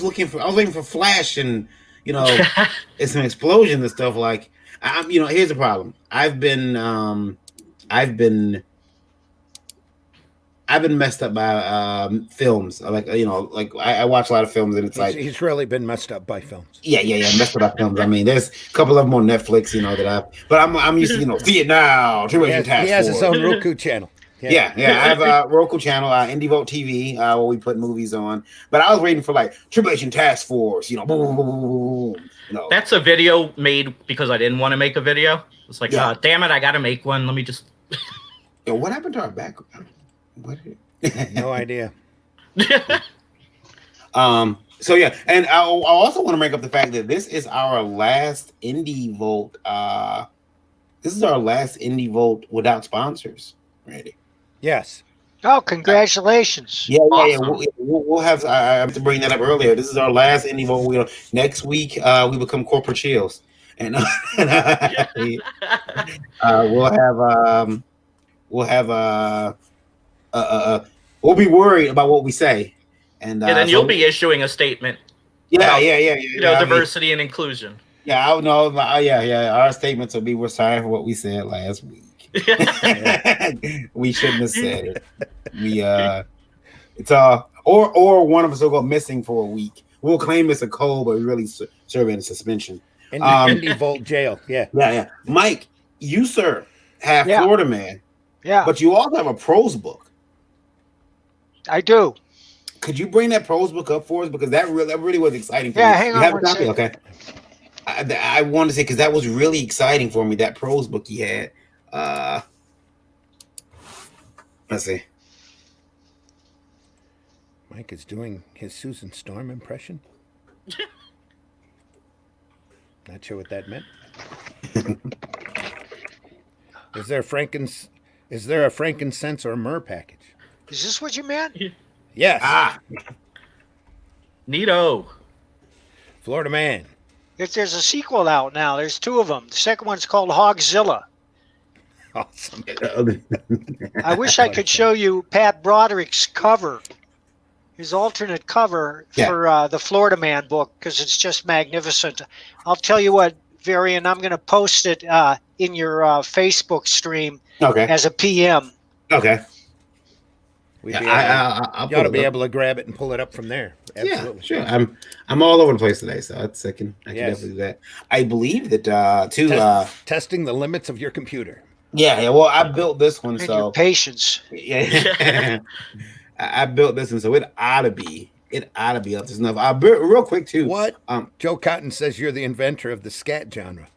waiting for Flash and it's an explosion and stuff. Like here's the problem. I've been messed up by films. I watch a lot of films and he's really been messed up by films. Yeah, messed up by films. I mean, there's a couple of them on Netflix, but I'm used to see it now. He has his own Roku channel. Yeah. I have a Roku channel, Indie Vote TV, where we put movies on. But I was waiting for Tribulation Task Force, boom, boom, boom, boom, boom. That's a video made because I didn't want to make a video. It's like, damn it, I got to make one. Let me just. Yo, what happened to our background? No idea. So yeah, and I also want to bring up the fact that this is our last Indie Vote. This is our last Indie Vote without sponsors. Ready? Yes. Oh, congratulations! Yeah, awesome. We'll have. I have to bring that up earlier. This is our last Indie Vote. Next week we become corporate chills, and we'll be worried about what we say, and then you'll be issuing a statement. Yeah. Diversity and inclusion. Yeah, I know. Yeah. Our statements will be, we're sorry for what we said last week. We shouldn't have said it. It's or one of us will go missing for a week. We'll claim it's a cold, but we really serving a suspension. In Indie Vault jail. Yeah. Mike, you sir have Florida Man. Yeah. But you also have a prose book. I do. Could you bring that prose book up for us? Because that really was exciting for me. Hang on one second. Okay. I wanted to say, because that was really exciting for me, that prose book you had. Let's see. Mike is doing his Susan Storm impression. Not sure what that meant. Is there a frankincense or myrrh package? Is this what you meant? Yes. Neato. Florida Man. There's a sequel out now. There's 2 of them. The second one's called Hogzilla. Awesome. I wish I could show you Pat Broderick's cover, his alternate cover for the Florida Man book, because it's just magnificent. I'll tell you what, Varian, I'm going to post it in your Facebook stream as a PM. Okay. You ought to be able to grab it and pull it up from there. Absolutely. Yeah, sure. I'm all over the place today, so I can definitely do that. I believe that testing the limits of your computer. Yeah. Well, I built this one, And so your patience. Yeah. I built this one, so it ought to be up to snuff. Real quick too. What? Joe Cotton says you're the inventor of the scat genre.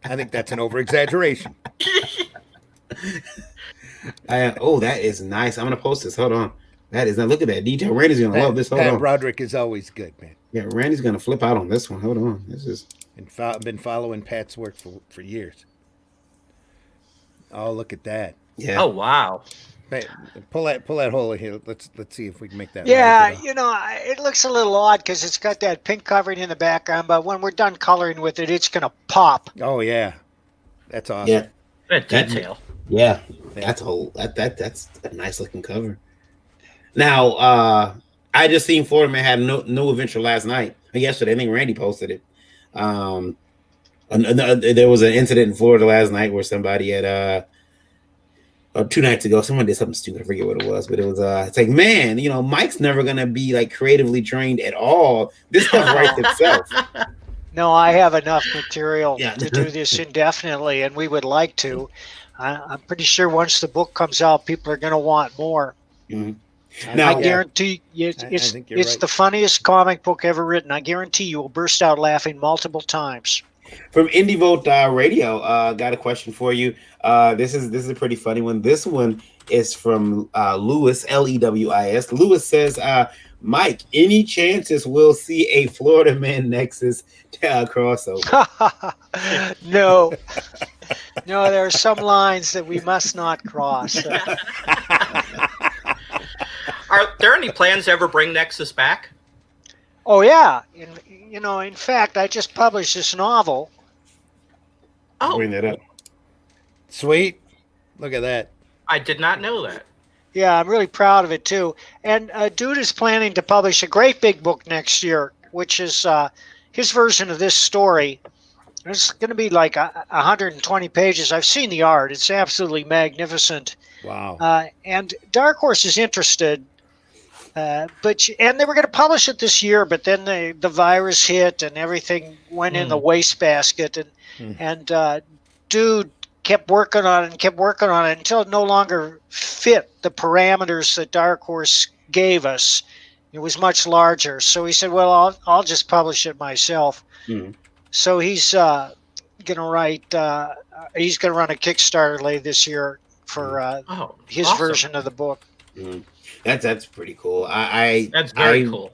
I think that's an over-exaggeration. That is nice. I'm gonna post this. Hold on. That is, now look at that detail. Randy's gonna love this. Hold Pat on. Broderick is always good, man. Yeah, Randy's gonna flip out on this one. Hold on. This is Been following Pat's work for years. Oh, look at that. yeah. Oh wow. Hey, pull that hole in here. Let's see if we can make that. Yeah, larger. it looks a little odd because it's got that pink covering in the background, but when we're done coloring with it, it's going to pop. Oh yeah, that's awesome. Yeah. That detail. Yeah. That's a nice looking cover. Now, I just seen Florida Man had no adventure last night. Yesterday, I think Randy posted it. There was an incident in Florida last night where somebody had 2 nights ago, someone did something stupid. I forget what it was, but it was it's like, man, Mike's never gonna be like creatively trained at all. This stuff writes itself. No, I have enough material Yeah. to do this indefinitely, and we would like to. I'm pretty sure once the book comes out, people are going to want more. Mm-hmm. I guarantee you, it's think you're right. the funniest comic book ever written. I guarantee you will burst out laughing multiple times. From IndieVolt Radio, got a question for you. This is a pretty funny one. This one is from Lewis, Lewis. Lewis says, Mike, any chances we'll see a Florida Man Nexus crossover? No. No, there are some lines that we must not cross. Are there any plans to ever bring Nexus back? Oh, yeah. In fact, I just published this novel. Oh, Bring that up. Sweet. Look at that. I did not know that. Yeah, I'm really proud of it, too. And Dude is planning to publish a great big book next year, which is his version of this story. It's going to be like 120 pages. I've seen the art. It's absolutely magnificent. Wow. And Dark Horse is interested. And they were going to publish it this year, but then the virus hit and everything went in the wastebasket. And Dude kept working on it until it no longer fit the parameters that Dark Horse gave us. It was much larger. So he said, well, I'll just publish it myself. Mm-hmm. So he's going to write, he's going to run a Kickstarter later this year for his version of the book. Mm-hmm. That's pretty cool. That's very cool.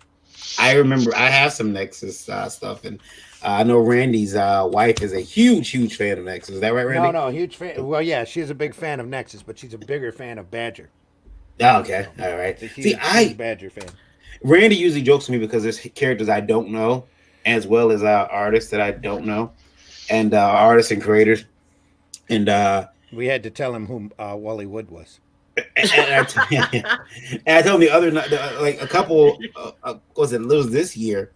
I remember I have some Nexus stuff, and I know Randy's wife is a huge fan of Nexus. Is that right, Randy? No, huge fan. Well, yeah, she's a big fan of Nexus, but she's a bigger fan of Badger. Oh, okay, all right. She's a Badger fan. Randy usually jokes with me because there's characters I don't know, as well as artists that I don't know, and artists and creators. And we had to tell him who Wally Wood was. And I told him the other night, like a couple, it was this year.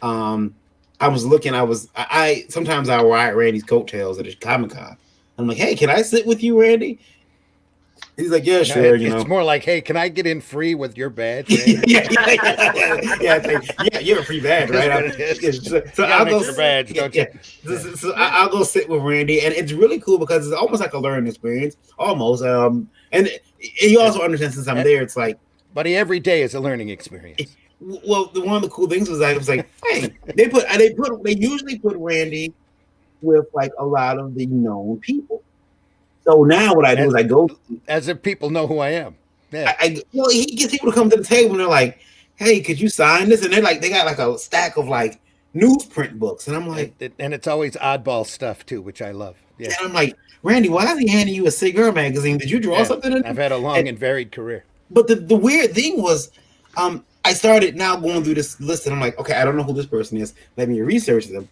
I was looking. I sometimes I ride Randy's coattails at a Comic-Con. I'm like, hey, can I sit with you, Randy? He's like, yeah, sure. It's more like, hey, can I get in free with your badge? yeah. You have a free badge, right? So I'll go your badge, don't you? So I'll go sit with Randy, and it's really cool because it's almost like a learning experience, almost. And you also understand since I'm there, it's like, buddy, every day is a learning experience. Well, one of the cool things was I was like, hey, they usually put Randy with like a lot of the known people. So now what I do is I go as if people know who I am. Yeah. He gets people to come to the table and they're like, hey, could you sign this? And they're like, they got like a stack of like newsprint books. And I'm like, and it's always oddball stuff too, which I love. Yeah. And I'm like, Randy, why is he handing you a cigar magazine? Did you draw something in it? I've had a long and varied career. But the weird thing was, I started now going through this list and I'm like, okay, I don't know who this person is. Let me research them.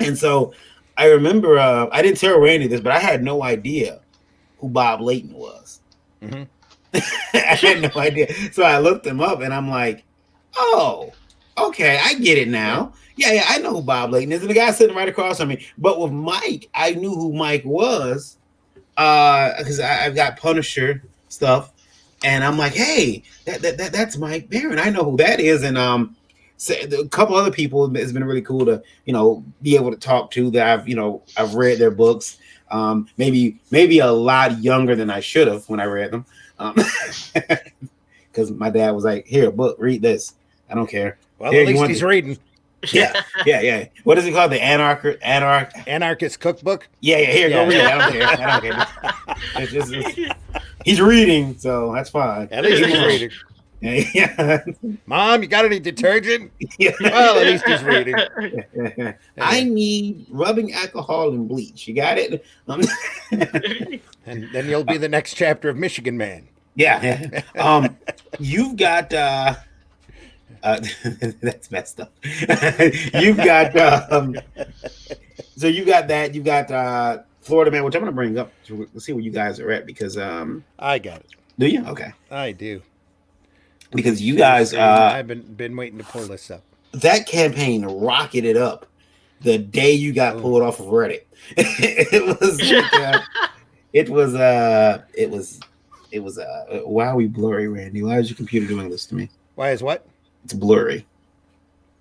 And so I remember, I didn't tell Randy this, but I had no idea who Bob Layton was. Mm-hmm. I had no idea. So I looked him up and I'm like, oh, okay, I get it now. Yeah, I know who Bob Layton is. And the guy sitting right across from me. But with Mike, I knew who Mike was because I've got Punisher stuff. And I'm like, hey, that's Mike Barron. I know who that is. And a couple other people, it's been really cool to, be able to talk to that I've read their books. Maybe a lot younger than I should have when I read them. Because my dad was like, here, book, read this. I don't care. Well, here, at least he's reading. Yeah. What is it called? The Anarchist Cookbook? Yeah. Here, go read it. I don't care. He's reading, so that's fine. At least he's reading. Yeah. Mom, you got any detergent? Yeah. Well, at least he's reading. I need rubbing alcohol and bleach. You got it? And then you'll be the next chapter of Michigan Man. Yeah. You've got that's messed up. You've got so you got that. You've got Florida Man, which I'm gonna bring up to see where you guys are at because I got it. do you? Okay. I do. Because you guys I've been waiting to pull this up. That campaign rocketed up the day you got pulled off of Reddit. It was why are we blurry, Randy? Why is your computer doing this to me? Why is what? It's blurry.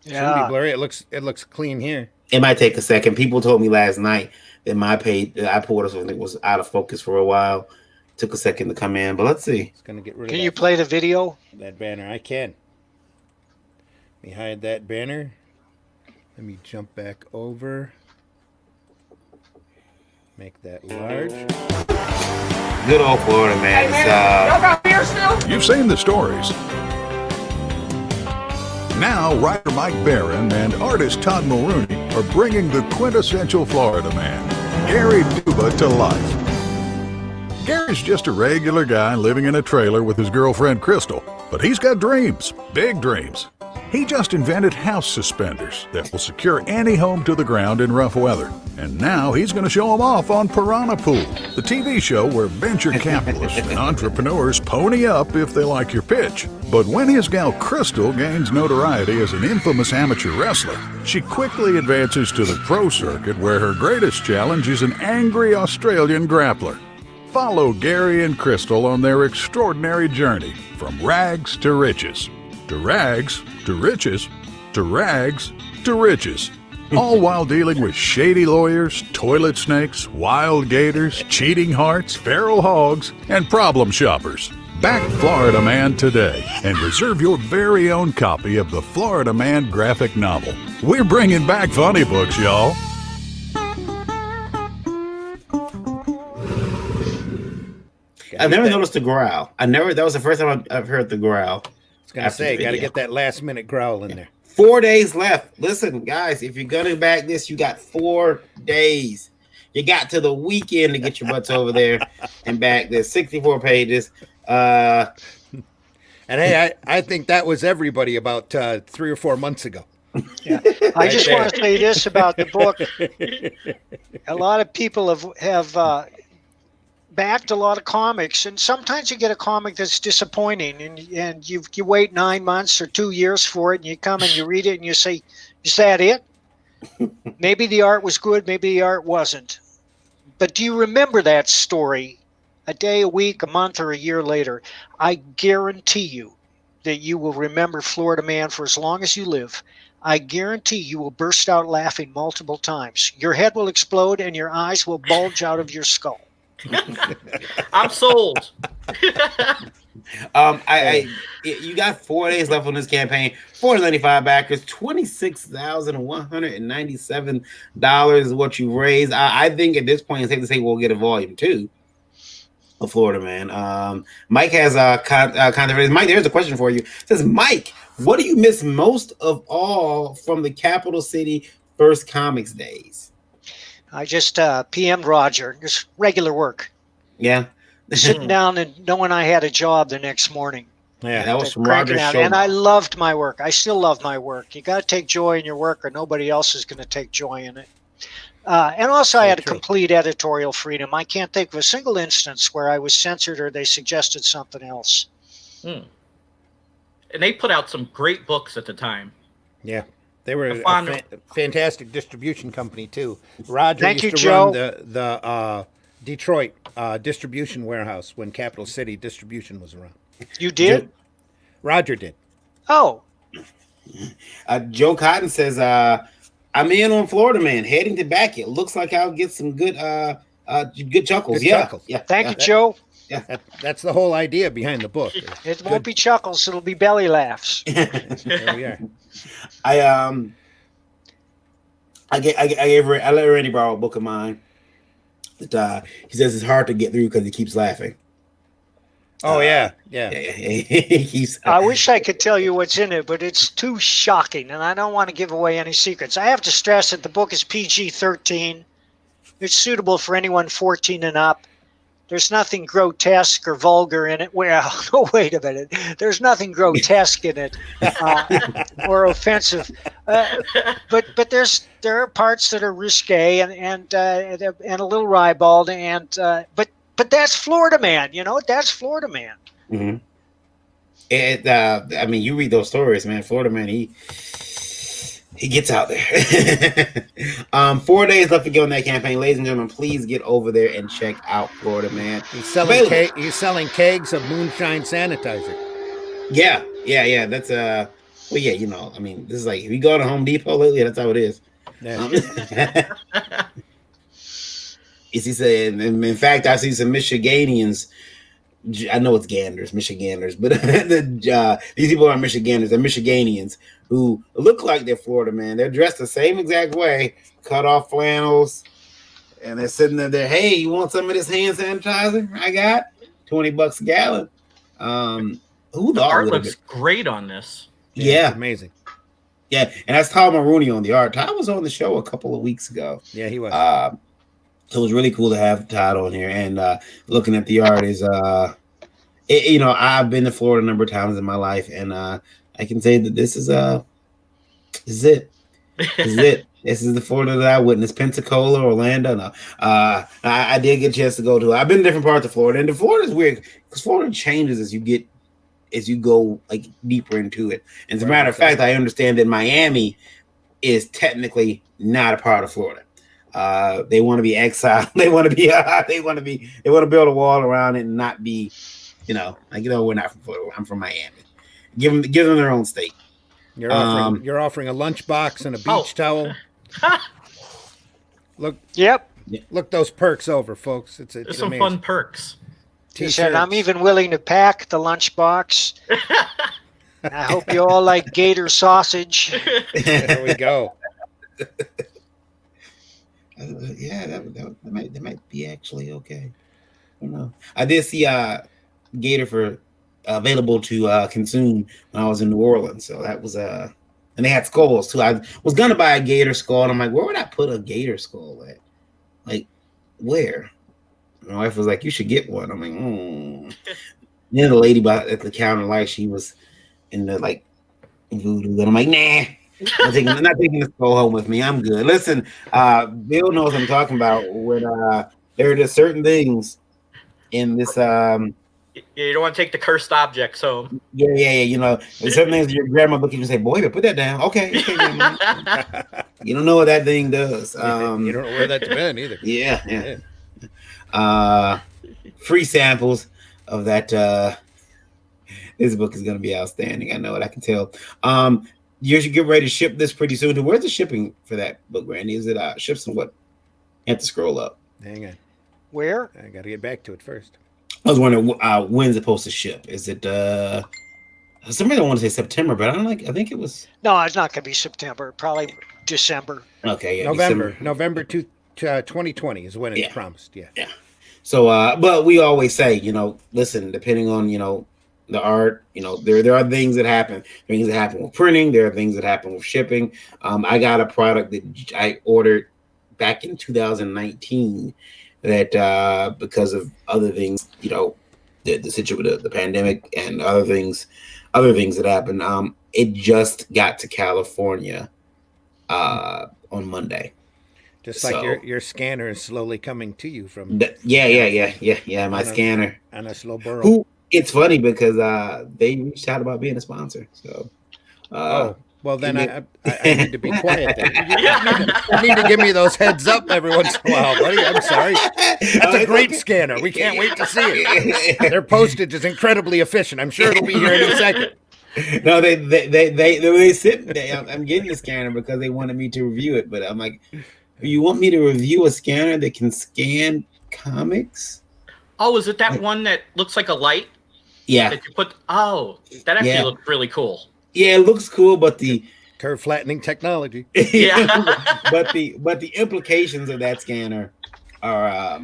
Shouldn't be blurry. It looks clean here. It might take a second. People told me last night that my page that I pulled us something was out of focus for a while. Took a second to come in, but let's see. It's gonna get rid of Can you play the video? That banner. I can. Let me hide that banner. Let me jump back over. Make that large. Good old Florida man. Y'all got beer still? You've seen the stories. Now, writer Mike Barron and artist Todd Mulrooney are bringing the quintessential Florida man, Gary Duba, to life. Gary's just a regular guy living in a trailer with his girlfriend Crystal, but he's got dreams, big dreams. He just invented house suspenders that will secure any home to the ground in rough weather. And now he's going to show them off on Piranha Pool, the TV show where venture capitalists and entrepreneurs pony up if they like your pitch. But when his gal Crystal gains notoriety as an infamous amateur wrestler, she quickly advances to the pro circuit where her greatest challenge is an angry Australian grappler. Follow Gary and Crystal on their extraordinary journey from rags to riches. To rags, to riches, to rags, to riches. All while dealing with shady lawyers, toilet snakes, wild gators, cheating hearts, feral hogs, and problem shoppers. Back Florida Man today and reserve your very own copy of the Florida Man graphic novel. We're bringing back funny books, y'all. I've never noticed the growl. That was the first time I've heard the growl. Gonna say, got to get that last minute growl in there. 4 days left. Listen, guys, if you're gonna back this, you got 4 days. You got to the weekend to get your butts over there and back this. 64 pages. And hey, I think that was everybody about 3 or 4 months ago. Yeah. I just want to say this about the book. A lot of people have backed a lot of comics, and sometimes you get a comic that's disappointing, and you wait 9 months or 2 years for it, and you come and you read it and you say, is that it? Maybe the art was good, maybe the art wasn't. But do you remember that story a day, a week, a month, or a year later? I guarantee you that you will remember Florida Man for as long as you live. I guarantee you will burst out laughing multiple times. Your head will explode and your eyes will bulge out of your skull. I'm sold. You got 4 days left on this campaign. 495 backers, $26,197 is what you raised. I think at this point it's safe to say we'll get a volume 2 of Florida Man. Mike has controversy. Mike, there's a question for you. It says, Mike, what do you miss most of all from the Capital City First Comics days? I just PM'd Roger, just regular work. Yeah. Sitting down and knowing I had a job the next morning. Yeah, that was from Roger's show. And I loved my work. I still love my work. You got to take joy in your work or nobody else is going to take joy in it. And also I had a complete editorial freedom. I can't think of a single instance where I was censored or they suggested something else. And they put out some great books at the time. Yeah. They were a fantastic distribution company too. Roger used to Joe. run the Detroit distribution warehouse when Capital City distribution was around. You did? Roger did. Oh. Joe Cotton says, I'm in on Florida Man, heading to back it. Looks like I'll get some good chuckles. Chuckles. Yeah. Thank you, Joe. Yeah. That's the whole idea behind the book. It won't be chuckles, it'll be belly laughs. There we are. I let Randy borrow a book of mine. That he says it's hard to get through because he keeps laughing. Oh yeah. I wish I could tell you what's in it, but it's too shocking, and I don't want to give away any secrets. I have to stress that the book is PG-13. It's suitable for anyone 14 and up. There's nothing grotesque or vulgar in it. Well, no, wait a minute. There's nothing grotesque in it or offensive. But there are parts that are risque and a little ribald. But that's Florida Man. That's Florida Man. Mm-hmm. I mean, you read those stories, man. Florida Man, he gets out there. 4 days left to go in that campaign, ladies and gentlemen. Please get over there and check out Florida Man. He's selling kegs of moonshine sanitizer. Yeah. That's well, yeah. I mean, this is like if you go to Home Depot lately, that's how it is. Yeah. Is he saying? In fact, I see some Michiganians. I know it's Michiganders, but these people aren't Michiganders. They're Michiganians who look like they're Florida Man. They're dressed the same exact way, cut off flannels, and they're sitting there. Hey, you want some of this hand sanitizer? I got $20 a gallon. The art looks great on this. Yeah, it's amazing. Yeah, and that's Tom Maroney on the art. Todd was on the show a couple of weeks ago. Yeah, he was. So it was really cool to have Todd on here, and looking at the art is, I've been to Florida a number of times in my life, and I can say that this is it. This is it. This is the Florida that I witnessed. Pensacola, Orlando. No, I did get a chance to go to. I've been in different parts of Florida, and the Florida is weird because Florida changes as you go like deeper into it. And as a matter of fact, I understand that Miami is technically not a part of Florida. They want to be exiled. They want to build a wall around it and not be, we're not from Florida. I'm from Miami. Give them their own state. You're offering a lunchbox and a beach towel. Look. Yep. Look those perks over, folks. It's There's some amazing. fun perks. He said, I'm even willing to pack the lunchbox. I hope you all like gator sausage. There we go. Yeah, that might be actually okay. I don't know. I did see gator for available to consume when I was in New Orleans, so that was and they had skulls too. I was gonna buy a gator skull, and I'm like, where would I put a gator skull at? Like, where? My wife was like, you should get one. I'm like, Then the lady at the counter, like, she was in the like voodoo, and I'm like, nah. I'm not taking this skull home with me. I'm good. Listen, Bill knows what I'm talking about. When there are just certain things in this. You don't want to take the cursed objects home. Yeah. There's certain things your grandma look at you and say, "Boy, put that down." Okay. You don't know what that thing does. You don't know where that's been either. Yeah. Free samples of that. This book is going to be outstanding. I know it. I can tell. You should get ready to ship this pretty soon. Where's the shipping for that book, Randy? Is it ships and what? You have to scroll up. Hang on. Where? I got to get back to it first. I was wondering when's it supposed to ship? Is it somebody don't want to say September, but I think it was. No, it's not going to be September. Probably December. Okay, yeah, November 2020 is when it's promised. Yeah. So, but we always say, listen, depending on the art, there are things that happen. Things that happen with printing. There are things that happen with shipping. I got a product that I ordered back in 2019 that because of other things, the situation with the pandemic and other things that happened. It just got to California on Monday. Just like your scanner is slowly coming to you from. Yeah. My scanner on a slow burrow. It's funny because they reached out about being a sponsor. So, well, then I need to be quiet. Then. You need to give me those heads up every once in a while, buddy. I'm sorry. That's a great scanner. We can't wait to see it. Their postage is incredibly efficient. I'm sure it'll be here in a second. No, they sit. I'm getting the scanner because they wanted me to review it, but I'm like, you want me to review a scanner that can scan comics? Oh, is it that one that looks like a light? Yeah. That you put. Oh, that actually looked really cool. Yeah, it looks cool, but the curve flattening technology. Yeah. but the implications of that scanner are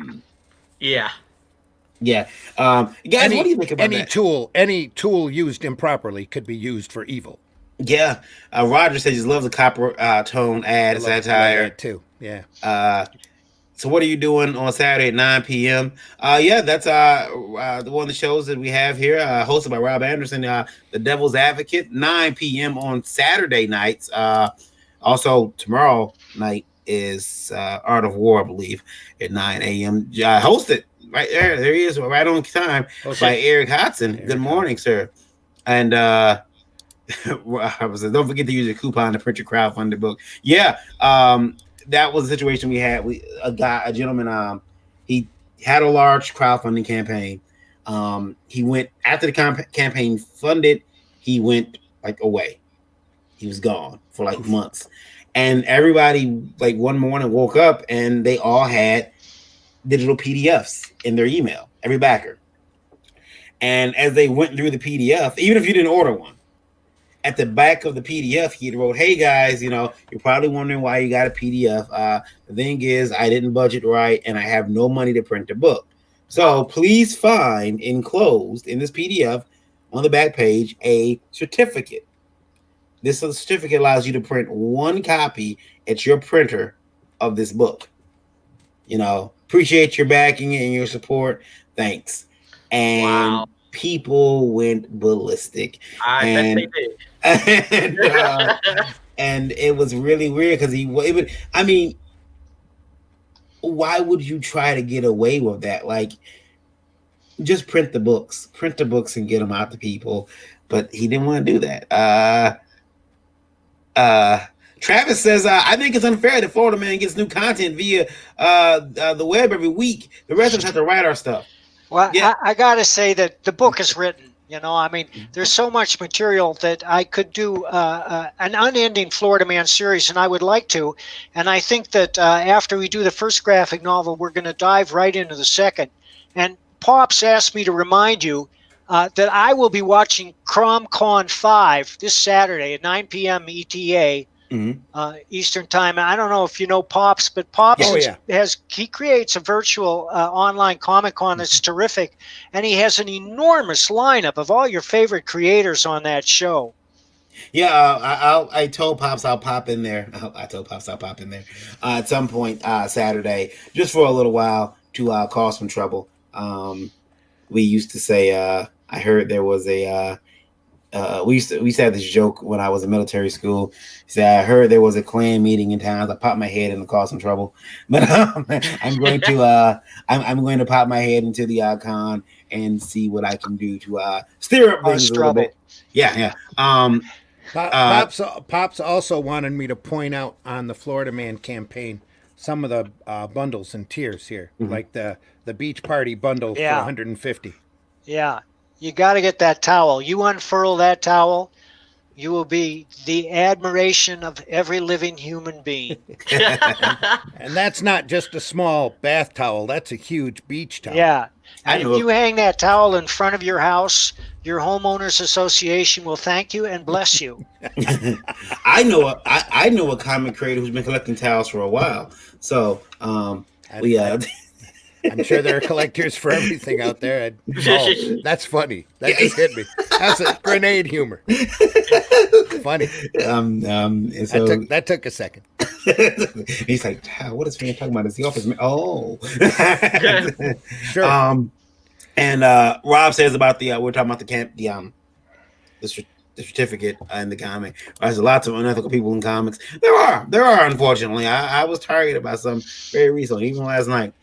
Yeah. Guys, what do you think about that? Any tool used improperly could be used for evil. Yeah. Roger says he loves the copper tone ad satire. I love that too. Yeah. So what are you doing on Saturday at 9 p.m.? Yeah, that's one of the shows that we have here, hosted by Rob Anderson, The Devil's Advocate, 9 p.m. on Saturday nights. Also, tomorrow night is Art of War, I believe, at 9 a.m. Hosted right there. There he is, right on time, by Eric Hodson. Good morning, sir. And I was don't forget to use your coupon to print your crowdfunded book. Yeah. That was the situation we had. A gentleman, he had a large crowdfunding campaign. He went after the campaign funded. He went like away. He was gone for like months, and everybody like one morning woke up and they all had digital PDFs in their email. Every backer, and as they went through the PDF, even if you didn't order one, at the back of the PDF, he wrote, "Hey guys, you're probably wondering why you got a PDF. The thing is, I didn't budget right, and I have no money to print the book. So please find enclosed in this PDF on the back page a certificate. This certificate allows you to print one copy at your printer of this book. Appreciate your backing and your support. Thanks." And people went ballistic. I bet they did. And it was really weird because why would you try to get away with that? Like, just print the books and get them out to people. But he didn't want to do that. Travis says, I think it's unfair that Florida Man gets new content via the web every week. The rest of us have to write our stuff. Well, yeah. I got to say that the book is written. There's so much material that I could do an unending Florida Man series, and I would like to. And I think that after we do the first graphic novel, we're going to dive right into the second. And Pops asked me to remind you that I will be watching CromCon 5 this Saturday at 9 p.m. ETA. Eastern time. And I don't know if you know Pops, but Pops he creates a virtual online Comic Con that's terrific, and he has an enormous lineup of all your favorite creators on that show. Yeah, I told Pops I'll pop in there. I told Pops I'll pop in there at some point Saturday, just for a little while to cause some trouble. We used to say, I heard there was a. We used to have this joke when I was in military school. He said, I heard there was a Klan meeting in town. I popped my head in to cause some trouble. But I'm going to pop my head into the con and see what I can do to stir up things a little bit. Yeah. Pops also wanted me to point out on the Florida Man campaign some of the bundles and tiers here, like the beach party bundle for $150. Yeah. You got to get that towel. You unfurl that towel, you will be the admiration of every living human being. And that's not just a small bath towel. That's a huge beach towel. Yeah. And if you hang that towel in front of your house, your homeowners association will thank you and bless you. I know a comic creator who's been collecting towels for a while. So I'm sure there are collectors for everything out there. That's funny. That just hit me. That's a grenade humor. Funny. That took a second. He's like, what is Van talking about? Is the office? Oh, sure. And Rob says about we're talking about the certificate in the comic. There's lots of unethical people in comics. There are. Unfortunately, I was targeted by some very recently, even last night.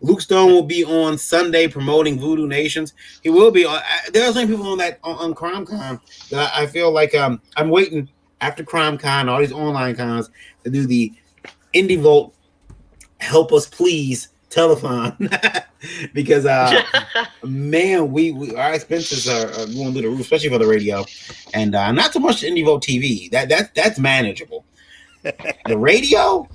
Luke Stone will be on Sunday promoting Voodoo Nations. He will be on. There are some people on CrimeCon that I feel like I'm waiting after CrimeCon, all these online cons, to do the Indie Vote Help Us Please telethon because man, we our expenses are going through the roof, especially for the radio, and not so much Indie Vote TV. That's manageable. The radio,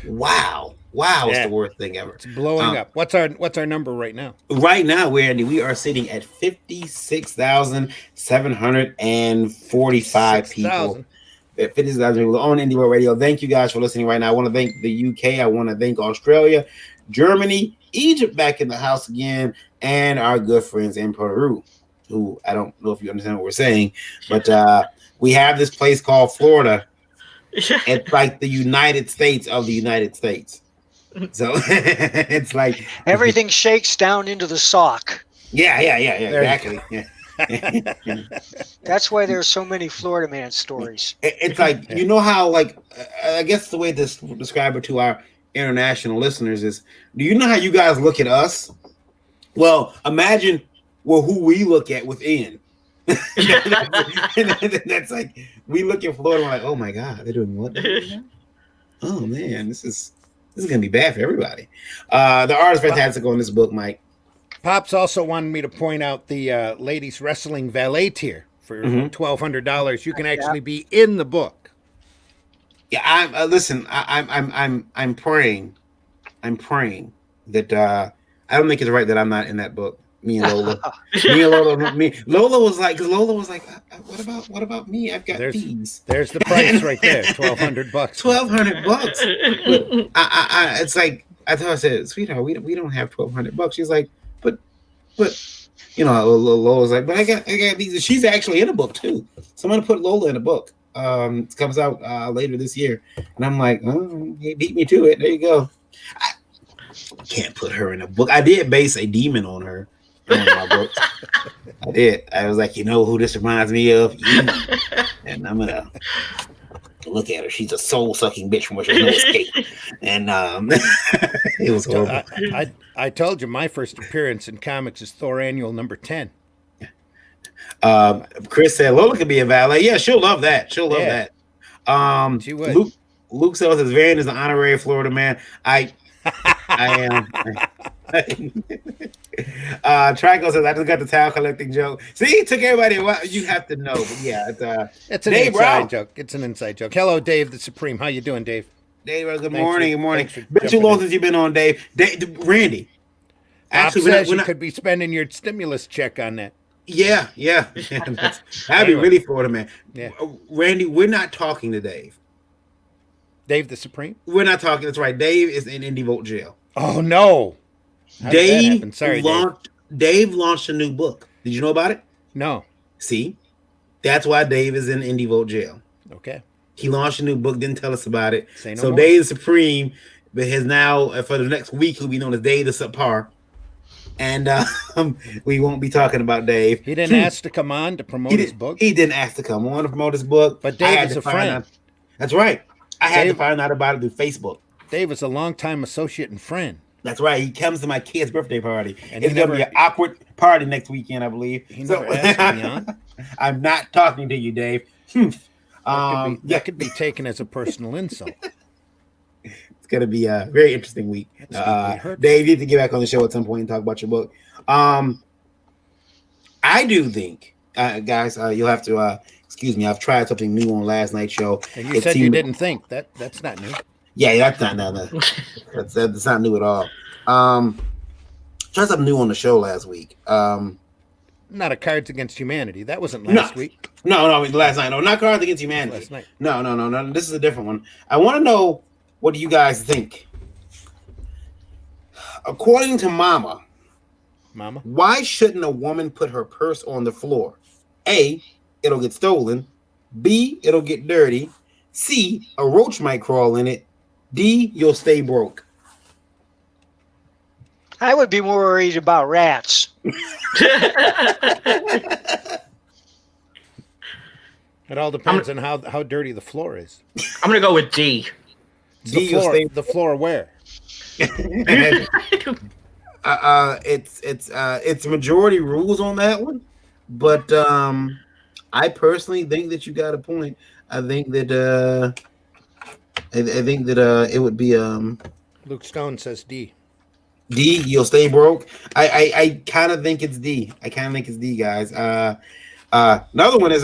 wow, it's the worst thing ever. It's blowing up. What's our number right now? Right now, we are sitting at 56,745 people. 50,000 people on Indie World Radio. Thank you guys for listening right now. I want to thank the UK. I want to thank Australia, Germany, Egypt back in the house again, and our good friends in Peru, who I don't know if you understand what we're saying, but we have this place called Florida. It's like the United States of the United States. So it's like everything shakes down into the sock. Yeah, exactly. Yeah. That's why there's so many Florida man stories. It's like, you know how, like, I guess the way to describe it to our international listeners is, do you know how you guys look at us? Well, imagine who we look at within. That's like, we look at Florida and we're like, oh my God, they're doing what? Oh man, this is gonna be bad for everybody. The art is fantastic on this book, Mike. Pops also wanted me to point out the ladies wrestling valet tier for $1,200. You can actually be in the book. Yeah, I'm praying that I don't think it's right that I'm not in that book. Me and Lola. Lola was like, what about me? I've got these. There's the price right there, $1,200. $1,200. It's like, I said, sweetheart, we don't have $1,200. She's like, but you know, Lola's like, but I got these. She's actually in a book too. So I'm gonna put Lola in a book. It comes out later this year, and I'm like, oh, he beat me to it. There you go. I can't put her in a book. I did base a demon on her. One of my books. I did. I was like, you know who this reminds me of? You. And I'm gonna look at her. She's a soul-sucking bitch from which there's no escape. And it was horrible. I told you my first appearance in comics is Thor Annual number 10. Chris said Lola could be a valet. Yeah, she'll love that. She'll love that. She would. Luke says Varian is an honorary Florida man. I am. Trico says I just got the towel collecting joke. See, it took everybody a while. You have to know, but yeah, it's an inside joke. It's an inside joke. Hello, Dave the Supreme. How you doing, Dave? Dave, good morning. Good morning. Been too long since you've been on, Dave. Randy. Actually, says you could be spending your stimulus check on that. Yeah. That'd be really Florida, man. Yeah. Randy, we're not talking to Dave. Dave the Supreme? We're not talking. That's right. Dave is in Indie Vote jail. Oh no. Dave launched a new book. Did you know about it? No. See, that's why Dave is in Indie Vote jail. Okay. He launched a new book, didn't tell us about it. Say no so more. Dave the Supreme, but has now for the next week he'll be known as Dave the Subpar, and we won't be talking about Dave. He didn't ask to come on to promote his book. He didn't ask to come on to promote his book. But Dave is a friend. That's right. I had to find out about it through Facebook. Dave is a longtime associate and friend. That's right. He comes to my kid's birthday party. And it's going to be an awkward party next weekend, I believe. He never asked me on. I'm not talking to you, Dave. That could be taken as a personal insult. It's going to be a very interesting week. Dave, you need to get back on the show at some point and talk about your book. I do think, guys, you'll have to excuse me. I've tried something new on last night's show. And you said you didn't think. That's not new. Yeah, that's not no. That's not new at all. Tried something new on the show last week. Not a Cards Against Humanity. That wasn't last week. No, last night. No, not Cards Against Humanity. Last night. No. This is a different one. I want to know, what do you guys think? According to Mama, why shouldn't a woman put her purse on the floor? A, it'll get stolen. B, it'll get dirty. C, a roach might crawl in it. D, you'll stay broke. I would be more worried about rats. It all depends on how dirty the floor is. I'm gonna go with D. The floor where? It's majority rules on that one, but I personally think that you got a point. I think that it would be Luke Stone says D. D, you'll stay broke. I kind of think it's D. Guys. Another one is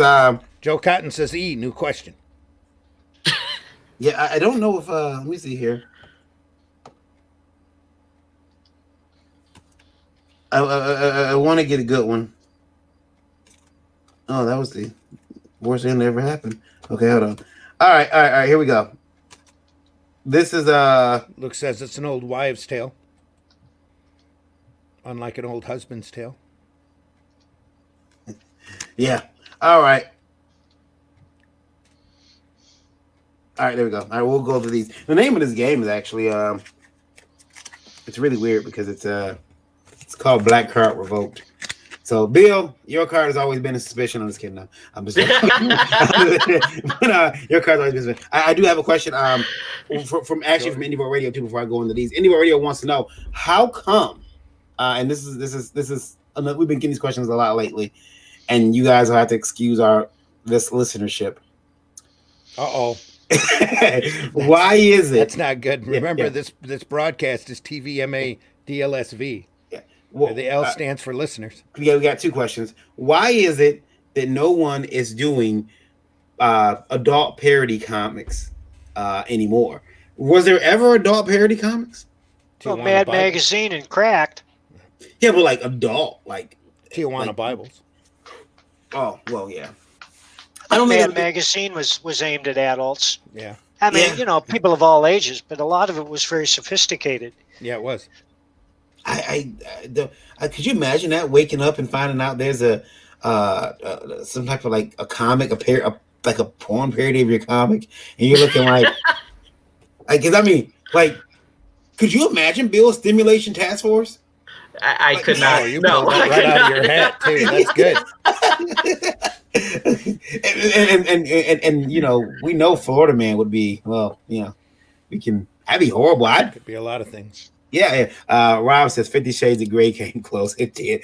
Joe Cotton says E. New question. Yeah, I don't know if let me see here. I want to get a good one. Oh, that was the worst thing that ever happened. Okay, hold on. All right. Here we go. This is Luke says it's an old wives' tale. Unlike an old husband's tale. Yeah. All right. All right, there we go. All right, we'll go through these. The name of this game is actually it's really weird because it's called Black Card Revoked. So, Bill, your card has always been a suspicion. I'm just kidding. No, I'm just but, your card's always been a suspicion. I do have a question from Indie Vote Radio too. Before I go into these, Indie Vote Radio wants to know how come, and this is we've been getting these questions a lot lately, and you guys will have to excuse this listenership. Uh-oh. Why is it? That's not good. Remember, this broadcast is TVMA DLSV. Yeah. Well, the L stands for listeners. Yeah, we got two questions. Why is it that no one is doing adult parody comics anymore? Was there ever adult parody comics? Well, Mad Magazine and Cracked. Yeah, but like adult, like Tijuana Bibles. Oh, well, yeah. I don't Mad Magazine was aimed at adults. Yeah. I mean, people of all ages, but a lot of it was very sophisticated. Yeah, it was. Could you imagine that, waking up and finding out there's some type of like a comic, like a porn parody of your comic, and you're looking like, because I mean, like, could you imagine Bill's Stimulation Task Force? I could not. You pulled that right out of your hat too. That's good. and we know Florida Man would be, that'd be horrible. Could be a lot of things. Yeah. Rob says 50 Shades of Grey came close. It did.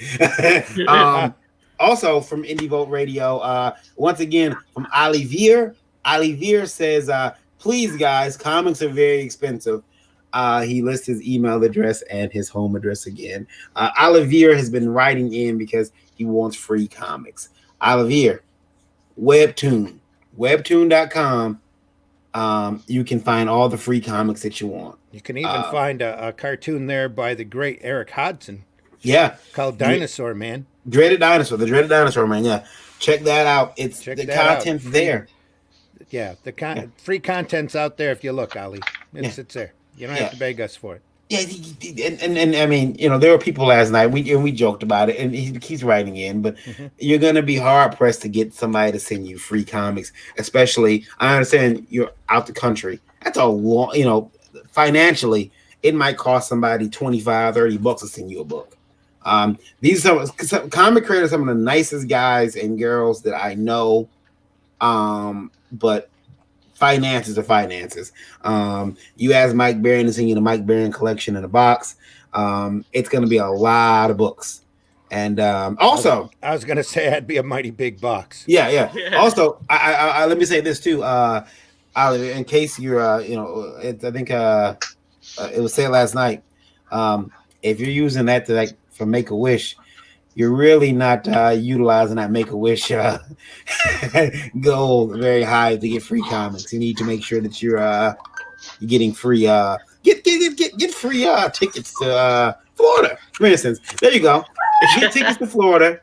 Also from Indie Vote Radio, once again from Olivier. Olivier says, please guys, comics are very expensive. He lists his email address and his home address again. Olivier has been writing in because he wants free comics. Olivier, webtoon.com. You can find all the free comics that you want. You can even find a cartoon there by the great Eric Hodson. Yeah. Called Dinosaur Man. The Dreaded Dinosaur Man. Yeah. Check that out. It's the content's there. Yeah. Free content's out there if you look, Ali. It's there. You don't have to beg us for it. Yeah, and I mean, there were people last night. We joked about it, and he's writing in. But you're gonna be hard pressed to get somebody to send you free comics, especially. I understand you're out the country. That's a long, financially, it might cost somebody $25-$30 to send you a book. These are some comic creators, some of the nicest guys and girls that I know. But finances are finances. You ask Mike Varian to send you the Mike Varian collection in a box. It's going to be a lot of books. And also, I was going to say it'd be a mighty big box. Yeah. Also, I let me say this too, Oliver, in case you're, I think it was said last night. If you're using that to for Make-A-Wish, you're really not utilizing that Make-A-Wish goal very high to get free comics. You need to make sure that you're getting free get free tickets to Florida, for instance. There you go. Get tickets to Florida.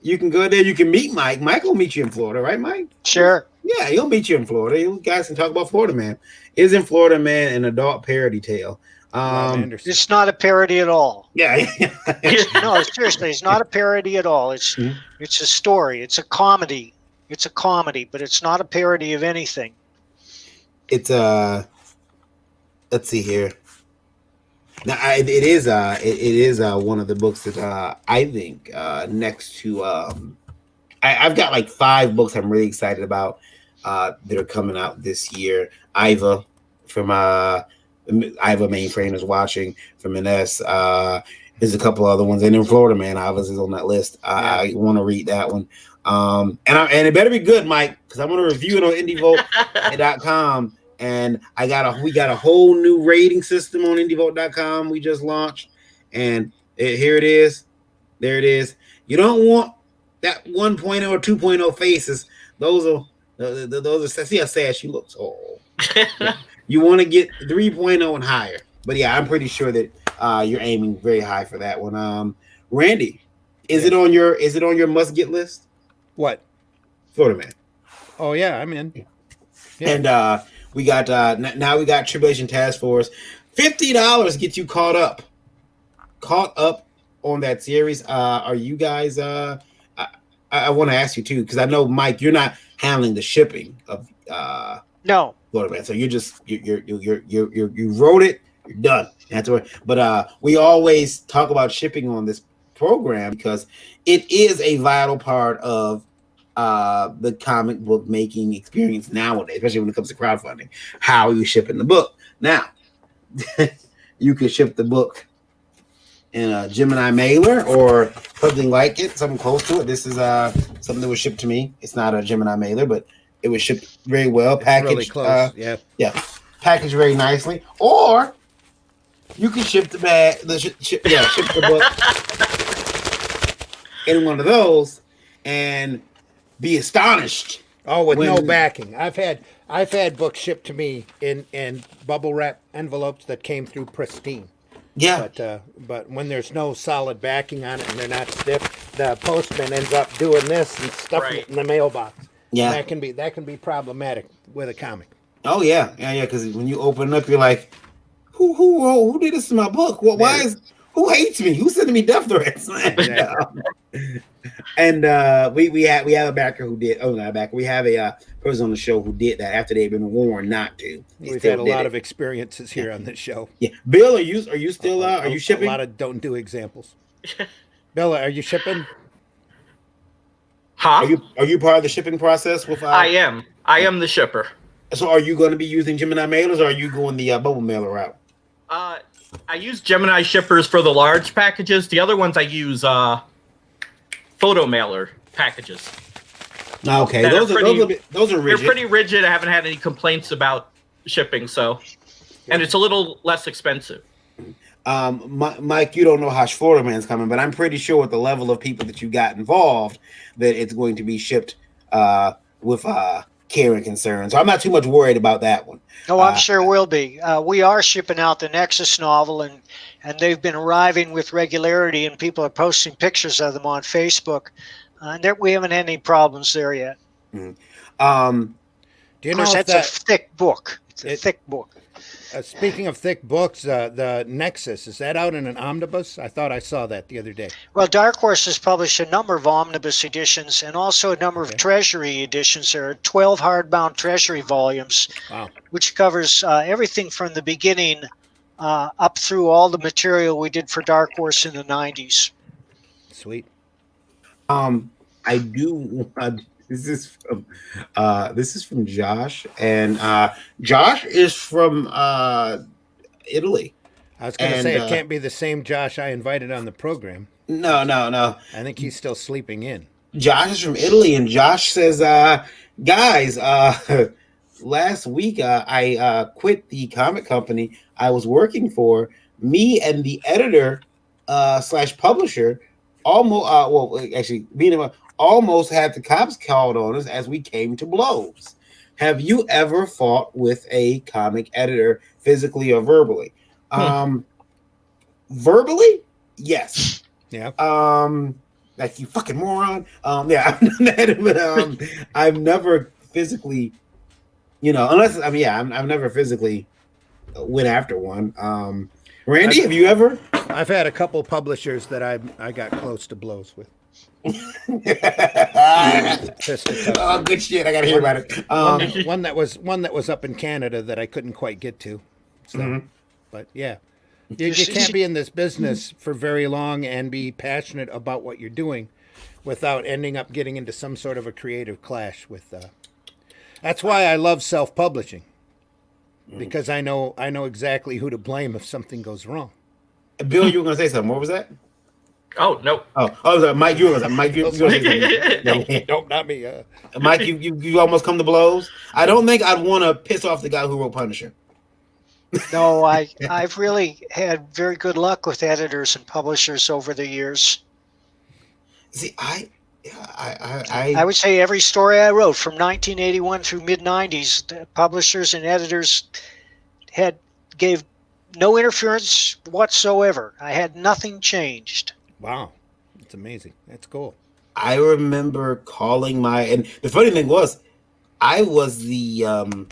You can go there. You can meet Mike. Mike will meet you in Florida, right, Mike? Sure. Yeah, he'll meet you in Florida. You guys can talk about Florida Man. Isn't Florida Man an adult parody tale? It's not a parody at all. Yeah. No, seriously, it's not a parody at all. It's a story. It's a comedy. But it's not a parody of anything. It's let's see here. Now it is one of the books that I think next to I've got like 5 books I'm really excited about that are coming out this year. Iva from Iva Mainframe is watching from NS. There's a couple other ones, and in Florida Man, Iva's is on that list. I want to read that one, and it better be good, Mike, because I'm going to review it on IndieVote.com. And we got a whole new rating system on IndieVote.com. We just launched, and here it is. There it is. You don't want that 1.0 or 2.0 faces. Those are see how sad she looks. Oh. You want to get 3.0 and higher. But yeah, I'm pretty sure that you're aiming very high for that one. Randy, is it on your must get list? What? Florida Man. Oh yeah, I'm in. Yeah. And we got now we got Tribulation Task Force. $50 gets you caught up on that series. Are you guys? I want to ask you too, because I know Mike, you're not handling the shipping of No. Florida Man. So you wrote it, you're done. That's right. But we always talk about shipping on this program because it is a vital part of the comic book making experience nowadays, especially when it comes to crowdfunding. How you shipping the book now? You can ship the book in a Gemini mailer or something like it, something close to it. This is something that was shipped to me. It's not a Gemini mailer, but it was shipped very well, packaged. Really close. Yeah, packaged very nicely. Or you can ship the bag, ship the book in one of those and be astonished. Oh, with no backing. I've had books shipped to me in bubble wrap envelopes that came through pristine. Yeah. But when there's no solid backing on it and they're not stiff, the postman ends up doing this and stuffing it in the mailbox. Yeah. And that can be problematic with a comic. Oh yeah. Because when you open it up, you're like, who did this to my book? Who hates me? Who's sending me death threats? And we have a backer who did. Oh, not a backer. We have a person on the show who did that after they've been warned not to. We've had a lot of experiences here on this show. Yeah, Bill, are you still are you shipping? A lot of don't do examples. Bill, are you shipping? Huh? Are you part of the shipping process with? I am the shipper. So are you going to be using Gemini mailers, or are you going the bubble mailer route? I use Gemini shippers for the large packages. The other ones I use photo mailer packages. Okay, those are rigid. They're pretty rigid. I haven't had any complaints about shipping, and it's a little less expensive. Mike, you don't know how Florida Man's coming, but I'm pretty sure with the level of people that you got involved, that it's going to be shipped with care and concern. So I'm not too much worried about that one. No, I'm sure we'll be. We are shipping out the Nexus novel, and they've been arriving with regularity, and people are posting pictures of them on Facebook. We haven't had any problems there yet. Mm-hmm. Do you know that's a thick book? It's a thick book. Speaking of thick books, the Nexus, is that out in an omnibus? I thought I saw that the other day. Well, Dark Horse has published a number of omnibus editions and also a number of Treasury editions. There are 12 hardbound Treasury volumes, which covers everything from the beginning up through all the material we did for Dark Horse in the 90s. Sweet. I do. This is from Josh, and Josh is from Italy. I was going to say it can't be the same Josh I invited on the program. No. I think he's still sleeping in. Josh is from Italy, and Josh says, "Guys, last week I quit the comic company I was working for. Me and the editor / publisher almost had the cops called on us as we came to blows. Have you ever fought with a comic editor, physically or verbally?" Verbally, yes. Yeah. Like, you fucking moron. Yeah, I've done that, but I've never physically, unless I've never physically went after one. Randy, have you ever? I've had a couple publishers that I got close to blows with. Oh, good shit! I gotta hear about it. One that was up in Canada that I couldn't quite get to. So, but yeah, you can't be in this business for very long and be passionate about what you're doing without ending up getting into some sort of a creative clash with. That's why I love self-publishing, because I know exactly who to blame if something goes wrong. Bill, you were gonna say something. What was that? Oh no! Oh, Mike, you were gonna say something. Nope, not me. Mike, you almost come to blows. I don't think I'd want to piss off the guy who wrote Punisher. No, I've really had very good luck with editors and publishers over the years. See, I would say every story I wrote from 1981 through mid-90s, the publishers and editors gave no interference whatsoever. I had nothing changed. Wow, that's amazing. That's cool. I remember calling and the funny thing was, I was the owner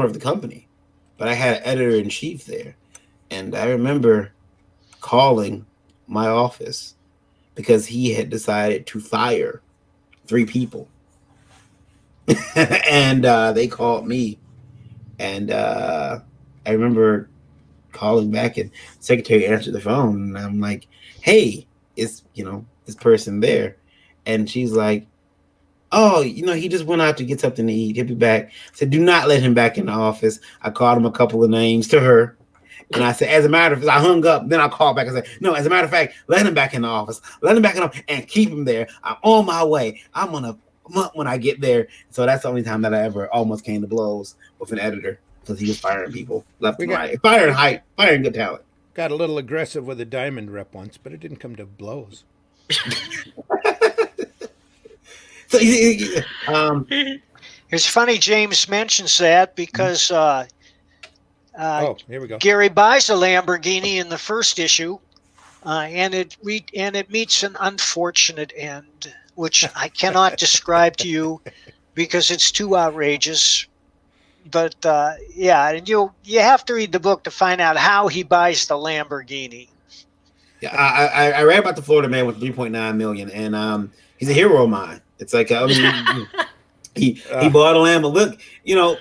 of the company, but I had an editor in chief there, and I remember calling my office because he had decided to fire 3 people. And they called me, and I remember calling back, and the secretary answered the phone, and I'm like, hey, is this person there? And she's like, oh, he just went out to get something to eat. He'll be back. I said, do not let him back in the office. I called him a couple of names to her. And I said, as a matter of fact, I hung up. Then I called back and said, no, as a matter of fact, let him back in the office. Let him back in the office and keep him there. I'm on my way. I'm going to when I get there. So that's the only time that I ever almost came to blows with an editor, because he was firing people left and right. Firing good talent. Got a little aggressive with a Diamond rep once, but it didn't come to blows. So, it's funny James mentions that because here we go. Gary buys a Lamborghini in the first issue, and it meets an unfortunate end, which I cannot describe to you because it's too outrageous. But and you have to read the book to find out how he buys the Lamborghini. Yeah, I read about the Florida man with 3.9 million, and he's a hero of mine. It's like he bought a Lambo. Look,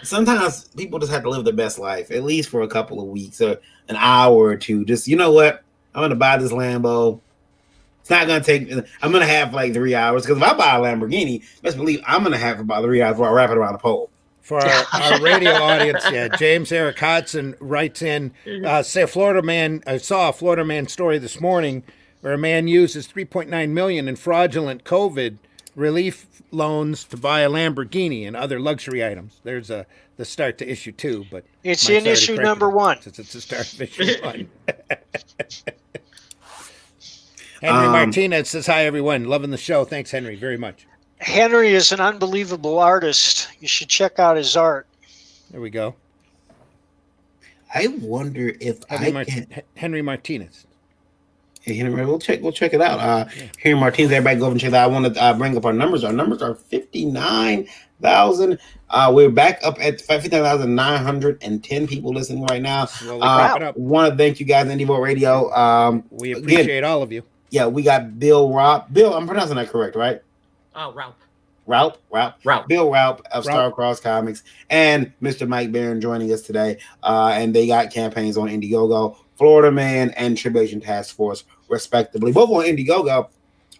sometimes people just have to live their best life, at least for a couple of weeks or an hour or two. Just, you know what? I'm going to buy this Lambo. It's not going to take, I'm going to have like 3 hours, because if I buy a Lamborghini, best believe I'm going to have about 3 hours before I wrap it around the pole. For our radio audience, James Eric Hodson writes in, say a Florida man, I saw a Florida man story this morning where a man uses $3.9 million in fraudulent COVID relief loans to buy a Lamborghini and other luxury items. There's the start to issue 2, but it's in issue number 1. Since it's the start of issue 1. Henry Martinez says, hi, everyone. Loving the show. Thanks, Henry, very much. Henry is an unbelievable artist. You should check out his art. There we go. I wonder if Henry Martinez. Hey, Henry, we'll check it out. Henry Martinez, everybody go over and check that out. I want to bring up our numbers. Our numbers are 59,000. We're back up at 59,910 people listening right now. Want to thank you guys, Indie Vote Radio. We appreciate all of you. Yeah, we got Bill Raup. Bill, I'm pronouncing that correct, right? Raup. Raup. Bill Raup of Starcross Comics and Mr. Mike Barron joining us today. And they got campaigns on Indiegogo, Florida Man, and Tribulation Task Force, respectively, both on Indiegogo,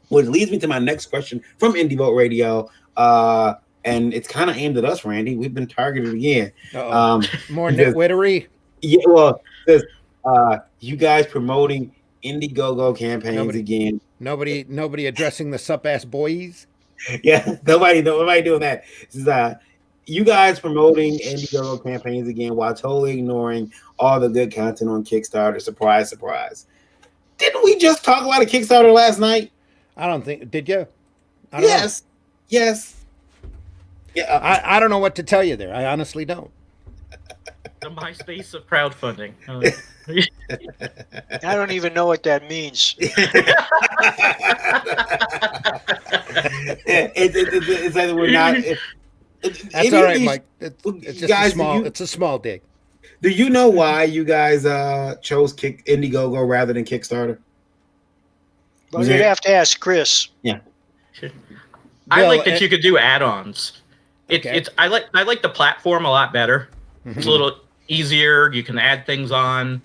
which leads me to my next question from Indie Vote Radio. And it's kind of aimed at us, Randy. We've been targeted again. More nitwittery. Yeah, well, because you guys promoting Indiegogo campaigns again. Nobody addressing the sup-ass boys. Yeah, nobody doing that. This is you guys promoting Indiegogo campaigns again while totally ignoring all the good content on Kickstarter. Surprise, surprise. Didn't we just talk about a Kickstarter last night? I don't think. Did you? Yes. Yeah. I don't know what to tell you there. I honestly don't. The MySpace of crowdfunding. I don't even know what that means. It's either we're not. That's all right, Mike. It's just guys, it's a small dig. Do you know why you guys chose Indiegogo rather than Kickstarter? Well, you'd have to ask Chris. Yeah. I like that you could do add-ons. I like the platform a lot better. Mm-hmm. It's a little easier. You can add things on.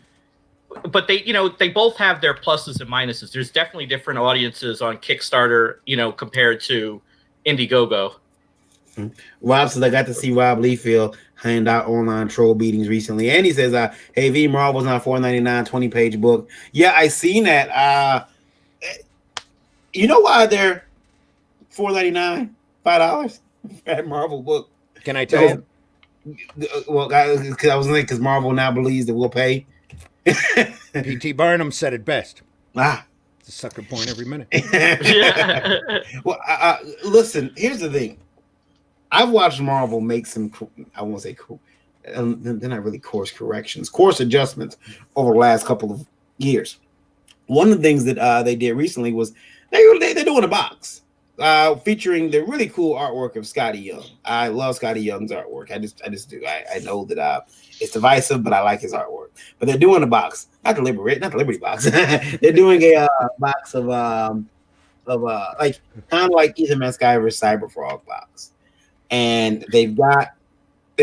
But they both have their pluses and minuses. There's definitely different audiences on Kickstarter, compared to Indiegogo. Mm-hmm. Rob says I got to see Rob Liefeld hand out online troll beatings recently, and he says, "Hey, V Marvel's on $4.99 20-page book." Yeah, I seen that. You know why they're $4.99, $5 at Marvel book? Can I tell you? Well, because I was thinking because Marvel now believes that we'll pay. P.T. Barnum said it best. It's a sucker point every minute. Well, listen, here's the thing. I've watched Marvel make some, I won't say cool, they're not really course adjustments over the last couple of years. One of the things that they did recently was they're doing a box featuring the really cool artwork of Scotty Young. I love Scotty Young's artwork. I just do. I know that it's divisive, but I like his artwork. But they're doing a box, not the Liberty box. They're doing a box of like kind of like Ethan McIver's Cyber Frog box, and they're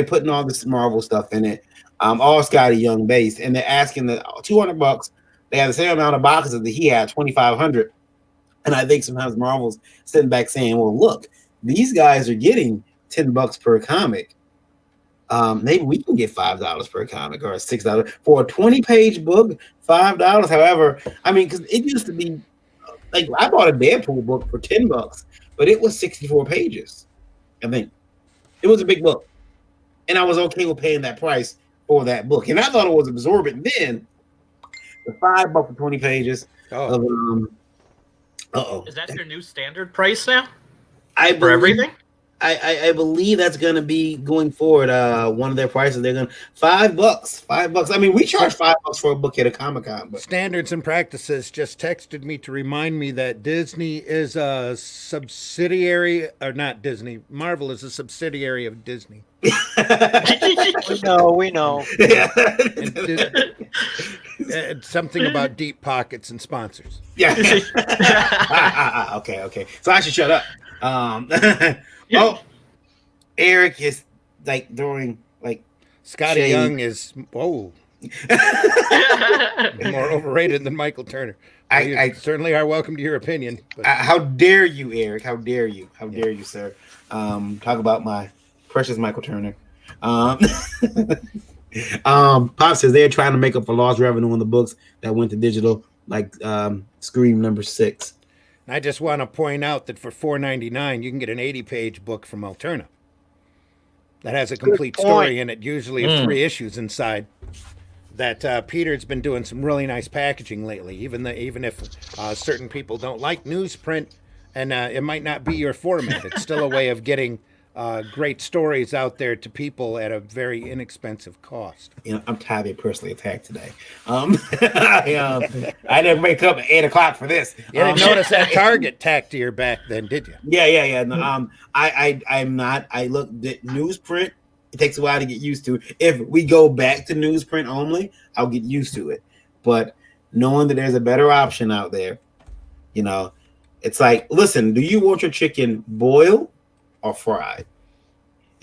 putting all this Marvel stuff in it, all Scotty Young based, and they're asking the $200. They have the same amount of boxes that he had, 2,500. And I think sometimes Marvel's sitting back saying, well, look, these guys are getting $10 per comic. Maybe we can get $5 per comic or $6 for a 20-page book, $5. However, I mean, because it used to be like I bought a Deadpool book for $10, but it was 64 pages. I think it was a big book, and I was okay with paying that price for that book. And I thought it was absorbent then. The $5 for 20 pages of Is that your new standard price now? For everything? I believe that's going to be going forward. One of their prices, they're going to $5. I mean, we charge $5 for a book at a Comic-Con. But Standards and Practices just texted me to remind me that Disney is a subsidiary, or not Disney. Marvel is a subsidiary of Disney. We know. And something about deep pockets and sponsors. Yeah. Okay. So I should shut up. Oh, Eric is like throwing like Scotty shade. Young is more overrated than Michael Turner. I certainly are welcome to your opinion. But. How dare you, Eric? How dare you? How dare you, sir? Talk about my precious Michael Turner. Pop says they're trying to make up for lost revenue on the books that went to digital, like Scream #6. I just want to point out that for $4.99, you can get an 80-page book from Alterna that has a complete story in it, usually of 3 issues inside. That Peter's been doing some really nice packaging lately, even if certain people don't like newsprint, and it might not be your format. It's still a way of getting great stories out there to people at a very inexpensive cost. You know, I'm tired of being personally attacked today. I didn't wake up at 8 o'clock for this. You didn't notice that Target tacked to your back then, did you? Yeah. No, I'm not. I look at newsprint. It takes a while to get used to. If we go back to newsprint only, I'll get used to it. But knowing that there's a better option out there, you know, it's like, listen, do you want your chicken boiled or fried?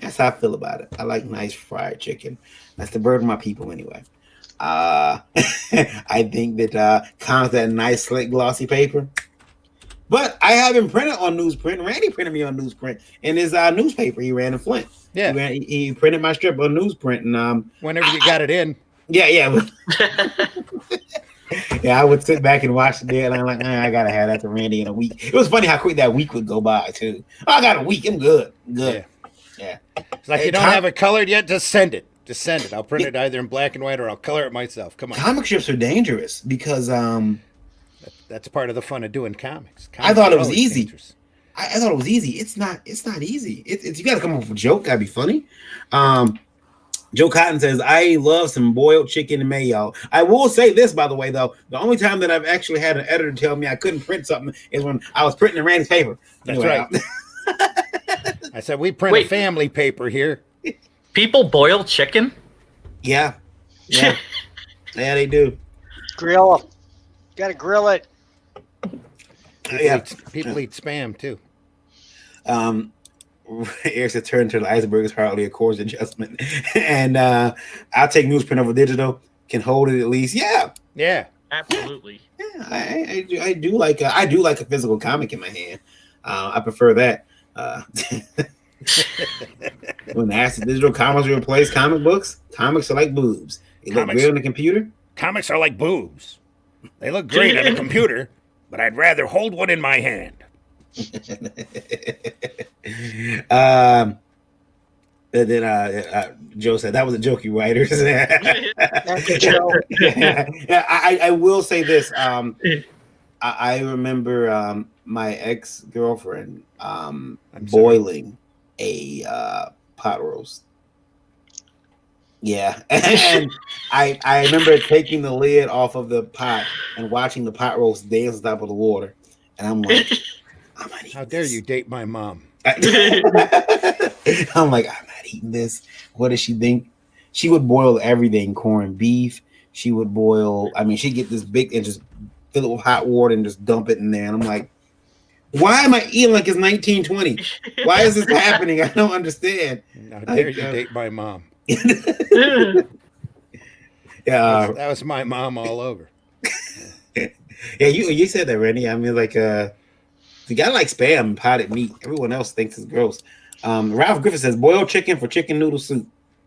That's how I feel about it. I like nice fried chicken. That's the bird of my people anyway. I think that comes that nice slick glossy paper. But I haven't printed on newsprint. Randy printed me on newsprint in his newspaper he ran in Flint. Yeah, he printed my strip on newsprint, and whenever you got it in. Yeah. Yeah, I would sit back and watch the day, and I'm like, I gotta have that to Randy in a week. It was funny how quick that week would go by too. I got a week. I'm good. Yeah. It's like, you don't have it colored yet. Just send it. I'll print it either in black and white, or I'll color it myself. Come on. Comic strips are dangerous because that's part of the fun of doing comics. I thought it was easy. I thought it was easy. It's not easy. It's you got to come up with a joke. Gotta be funny. Joe Cotton says, I love some boiled chicken and mayo. I will say this, by the way, though. The only time that I've actually had an editor tell me I couldn't print something is when I was printing in Randy's paper. That's right. I said, we print a family paper here. People boil chicken? Yeah. Yeah, they do. Grill. Got to grill it. People eat spam, too. Eric's turn to the iceberg is hardly a course adjustment, and I'll take newsprint over digital. Can hold it at least, yeah, absolutely. Yeah, I do like a physical comic in my hand. I prefer that. When the digital comics replace comic books, comics are like boobs. They look great on the computer. Comics are like boobs. They look great on a computer, but I'd rather hold one in my hand. Joe said that was a jokey writer. I will say this. I remember my ex-girlfriend boiling a pot roast. Yeah, and I remember taking the lid off of the pot and watching the pot roast dance on top of the water, and I'm like, how dare you date my mom? I'm like, I'm not eating this. What does she think? She would boil everything: corned beef, she would boil. I mean, she'd get this big and just fill it with hot water and just dump it in there. And I'm like, why am I eating like it's 1920? Why is this happening? I don't understand. How dare you date my mom? Yeah, that was my mom all over. Yeah, you said that, Randy. I mean, like, the guy likes spam potted meat. Everyone else thinks it's gross. Ralph Griffith says boiled chicken for chicken noodle soup.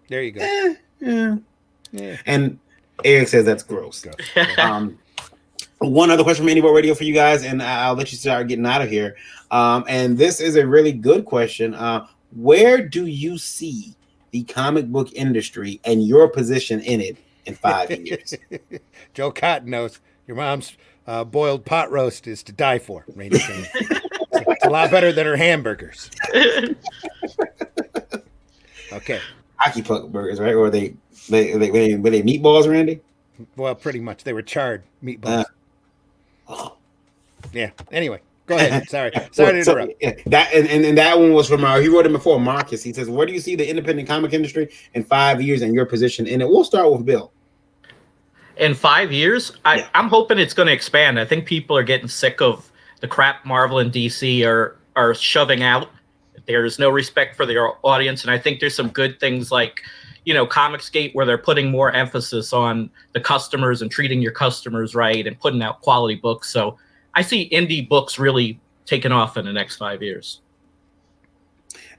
There you go. Yeah. And Eric says that's gross. One other question from Anywhere Radio for you guys, and I'll let you start getting out of here. And this is a really good question. Where do you see the comic book industry and your position in it in 5 years? Joe Cotton knows your mom's boiled pot roast is to die for. Randy saying. It's a lot better than her hamburgers. Okay. Hockey puck burgers, right? Or they meatballs, Randy? Well, pretty much. They were charred meatballs. Yeah. Anyway, go ahead. Sorry to interrupt. That and that one was from he wrote it before, Marcus. He says, "Where do you see the independent comic industry in 5 years and your position in it?" We'll start with Bill. In 5 years, I'm hoping it's going to expand. I think people are getting sick of the crap Marvel and DC are shoving out. There's no respect for their audience, and I think there's some good things like, Comicsgate, where they're putting more emphasis on the customers and treating your customers right and putting out quality books. So I see indie books really taking off in the next 5 years.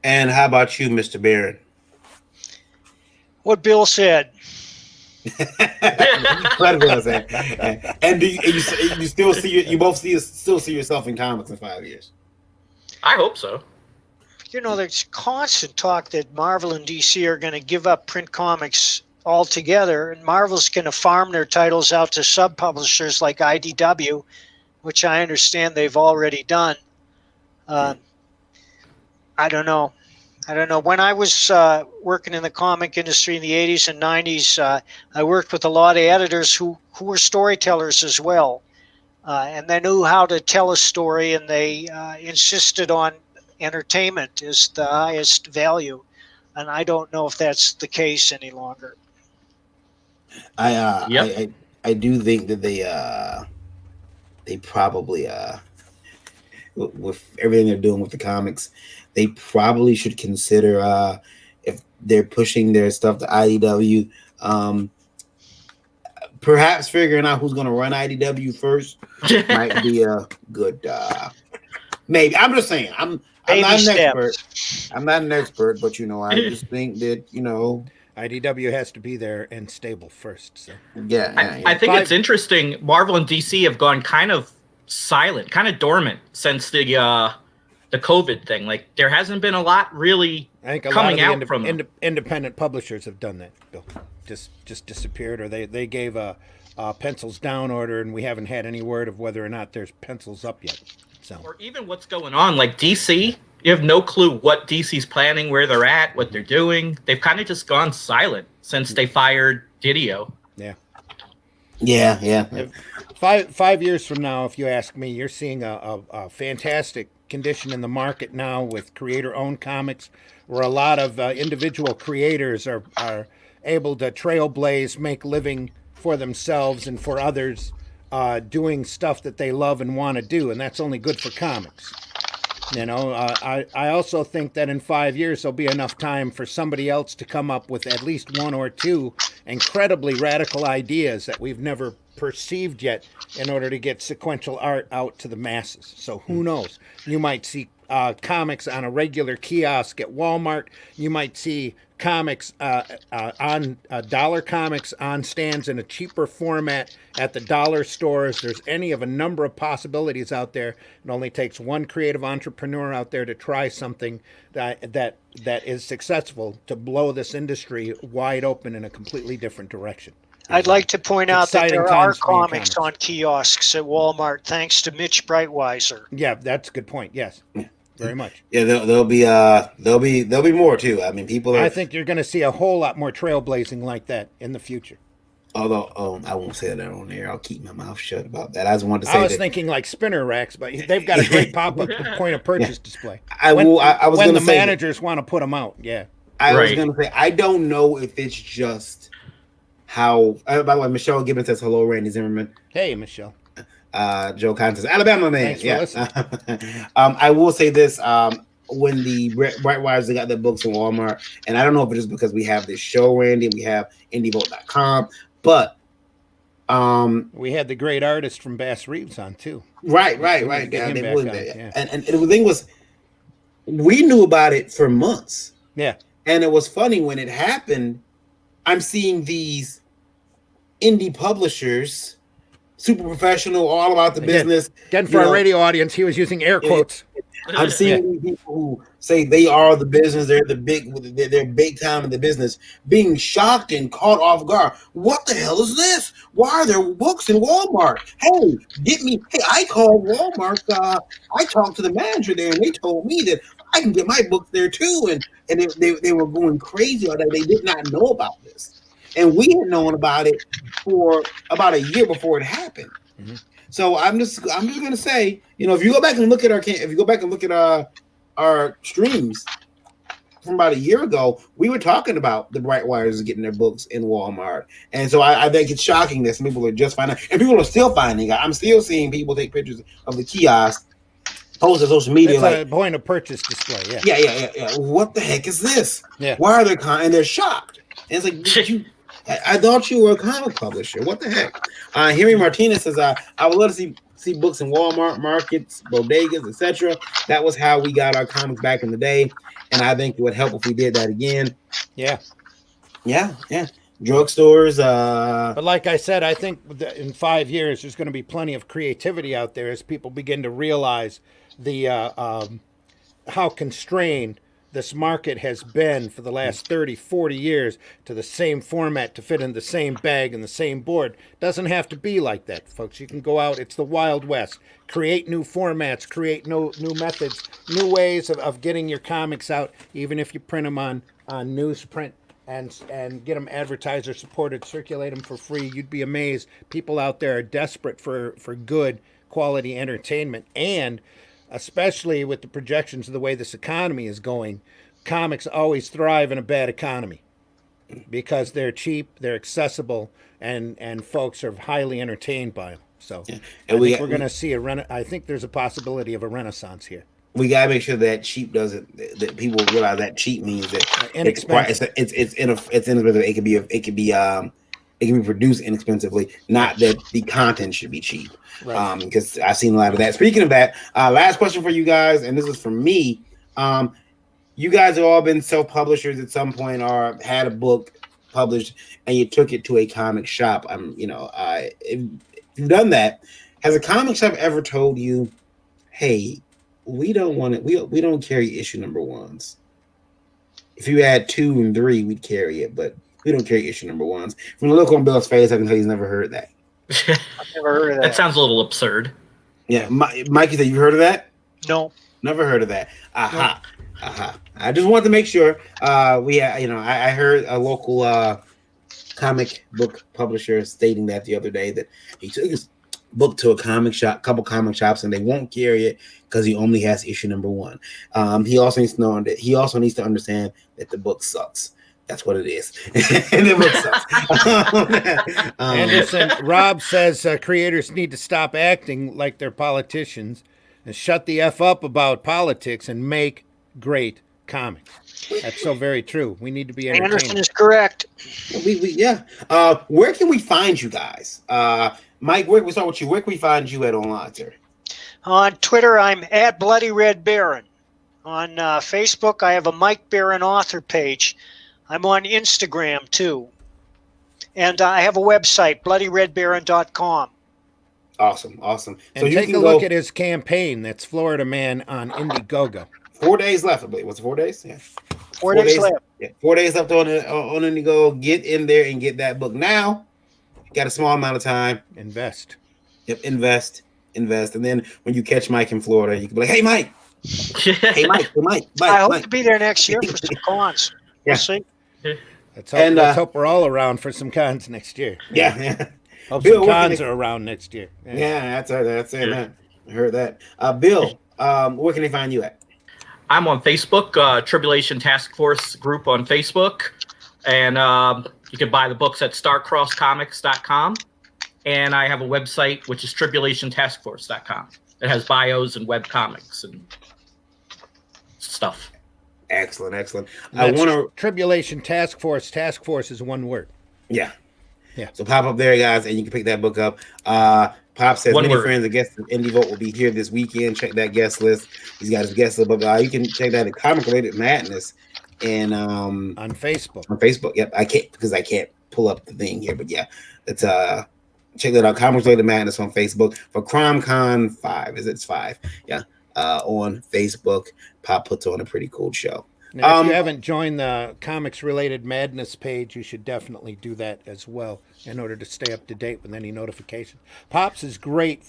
And how about you, Mr. Barron? What Bill said. What Bill said. And do you still still see yourself in comics in 5 years? I hope so. There's constant talk that Marvel and DC are going to give up print comics altogether, and Marvel's going to farm their titles out to sub-publishers like IDW, which I understand they've already done. I don't know. When I was working in the comic industry in the 80s and 90s, I worked with a lot of editors who were storytellers as well, and they knew how to tell a story, and they insisted on entertainment is the highest value, and I don't know if that's the case any longer. I do think that they probably with everything they're doing with the comics, they probably should consider if they're pushing their stuff to IDW, perhaps figuring out who's going to run IDW first might be a good maybe. I'm just saying I'm not an expert. I'm not an expert, but I just think that IDW has to be there and stable first. So yeah. I think it's interesting. Marvel and DC have gone kind of silent, kind of dormant since the COVID thing. Like there hasn't been a lot really coming out from them. Independent publishers have done that, Bill. Just disappeared, or they gave a pencils down order, and we haven't had any word of whether or not there's pencils up yet. So. Or even what's going on, like DC, you have no clue what DC's planning, where they're at, what they're doing. They've kind of just gone silent since they fired Didio. Yeah. 5 years from now, if you ask me, you're seeing a fantastic condition in the market now with creator-owned comics, where a lot of individual creators are able to trailblaze, make living for themselves and for others, doing stuff that they love and want to do, and that's only good for comics. I also think that in 5 years there'll be enough time for somebody else to come up with at least one or two incredibly radical ideas that we've never perceived yet in order to get sequential art out to the masses. So who knows? You might see comics on a regular kiosk at Walmart. You might see comics on dollar comics on stands in a cheaper format at the dollar stores. There's any of a number of possibilities out there. It only takes one creative entrepreneur out there to try something that is successful to blow this industry wide open in a completely different direction. I'd like to point out that there are comics on kiosks at Walmart, thanks to Mitch Breitweiser. Yeah, that's a good point. Yes. Very much. Yeah, there'll be more too. I mean, I think you're going to see a whole lot more trailblazing like that in the future. Although I won't say that on air. I'll keep my mouth shut about that. I just wanted to say I was thinking like spinner racks, but they've got a great pop-up point of purchase display. When the managers want to put them out. Yeah. I was going to say I don't know if it's just how. By the way, Michelle Gibbons says hello, Randy Zimmerman. Hey, Michelle. Joe Conn says Alabama man. Thanks for listening. I will say this. When the Bright Wires, they got their books in Walmart, and I don't know if it's just because we have this show, Randy, and we have indievote.com, but we had the great artist from Bass Reeves on too. Right. Yeah. And the thing was, we knew about it for months. Yeah. And it was funny when it happened. I'm seeing these indie publishers, super professional, all about the business. Again, for our radio audience, he was using air quotes. I'm seeing people who say they are the business, they're big time in the business, being shocked and caught off guard. What the hell is this? Why are there books in Walmart? Hey, I called Walmart. I talked to the manager there, and they told me that I can get my books there too. And they were going crazy on that. They did not know about this, and we had known about it for about a year before it happened. Mm-hmm. So I'm just gonna say, if you go back and look at our streams from about a year ago, we were talking about the Bright Wires getting their books in Walmart, and so I think it's shocking that some people are just finding out, and people are still finding out. I'm still seeing people take pictures of the kiosk, post on social media, it's like a point of purchase display. Yeah. What the heck is this? Yeah. Why are they and they're shocked? And it's like I thought you were a comic publisher. What the heck? Henry Martinez says, I would love to see books in Walmart, markets, bodegas, etc. That was how we got our comics back in the day, and I think it would help if we did that again. Yeah. Drugstores. But like I said, I think in 5 years there's going to be plenty of creativity out there as people begin to realize the how constrained this market has been for the last 30, 40 years to the same format to fit in the same bag and the same board. Doesn't have to be like that, folks. You can go out. It's the Wild West. Create new formats, create new methods, new ways of getting your comics out, even if you print them on newsprint and get them advertiser supported, circulate them for free. You'd be amazed. People out there are desperate for good quality entertainment, and especially with the projections of the way this economy is going, comics always thrive in a bad economy because they're cheap, they're accessible, and folks are highly entertained by them. So we're going to see I think there's a possibility of a renaissance here. We gotta make sure that cheap that people realize that cheap means that inexpensive. It's inexpensive. It could be produced inexpensively. Not that the content should be cheap. Right. Because I've seen a lot of that. Speaking of that, last question for you guys, and this is from me. You guys have all been self-publishers at some point or had a book published and you took it to a comic shop. If you've done that, has a comic shop ever told you, hey, we don't want it, we don't carry issue number ones. If you had 2 and 3, we'd carry it, but we don't carry issue number ones. From the look on Bill's face, I can tell he's never heard that. I've never heard of that. That sounds a little absurd. Yeah, Mikey, you heard of that? No, never heard of that. Aha. I just wanted to make sure. I heard a local comic book publisher stating that the other day that he took his book to a couple comic shops, and they won't carry it because he only has issue number 1. He also needs to know that he also needs to understand that the book sucks. That's what it is. And the book sucks. Anderson, Rob says creators need to stop acting like they're politicians and shut the F up about politics and make great comics. That's so very true. We need to be entertained. Anderson is correct. Where can we find you guys? Mike, we start with you. Where can we find you at online, sir? On Twitter, I'm at Bloody Red Baron. On Facebook, I have a Mike Baron author page. I'm on Instagram, too. And I have a website, bloodyredbaron.com. Awesome. And so take a look at his campaign. That's Florida Man on Indiegogo. 4 days left, I believe. What's it, 4 days? Yeah. 4 days left. Yeah, 4 days left on Indiegogo. Get in there and get that book now. You got a small amount of time. Invest. Yep, invest. And then when you catch Mike in Florida, you can be like, hey, Mike. Hey, Mike. I hope to be there next year for some cons. We'll see. Let's hope we're all around for some cons next year. Yeah. Hope Bill, some cons are around next year. Yeah, that's it, man. I heard that. Bill, where can they find you at? I'm on Facebook, Tribulation Task Force group on Facebook. And you You can buy the books at starcrosscomics.com. And I have a website, which is tribulationtaskforce.com. It has bios and web comics and stuff. Excellent, excellent. I want to Tribulation Task Force. Task Force is one word. Yeah. Yeah. So pop up there, guys, and you can pick that book up. Pop says many friends and guests of Indie Vote will be here this weekend. Check that guest list. He's got his guest list, but you can check that at Comic Related Madness and on Facebook. On Facebook, yep. I can't pull up the thing here, but yeah, it's check that out. Comic Related Madness on Facebook for CromCon 5. It's 5? Yeah. On Facebook, Pop puts on a pretty cool show. Now, if you haven't joined the Comics Related Madness page, you should definitely do that as well in order to stay up to date with any notifications. Pops is great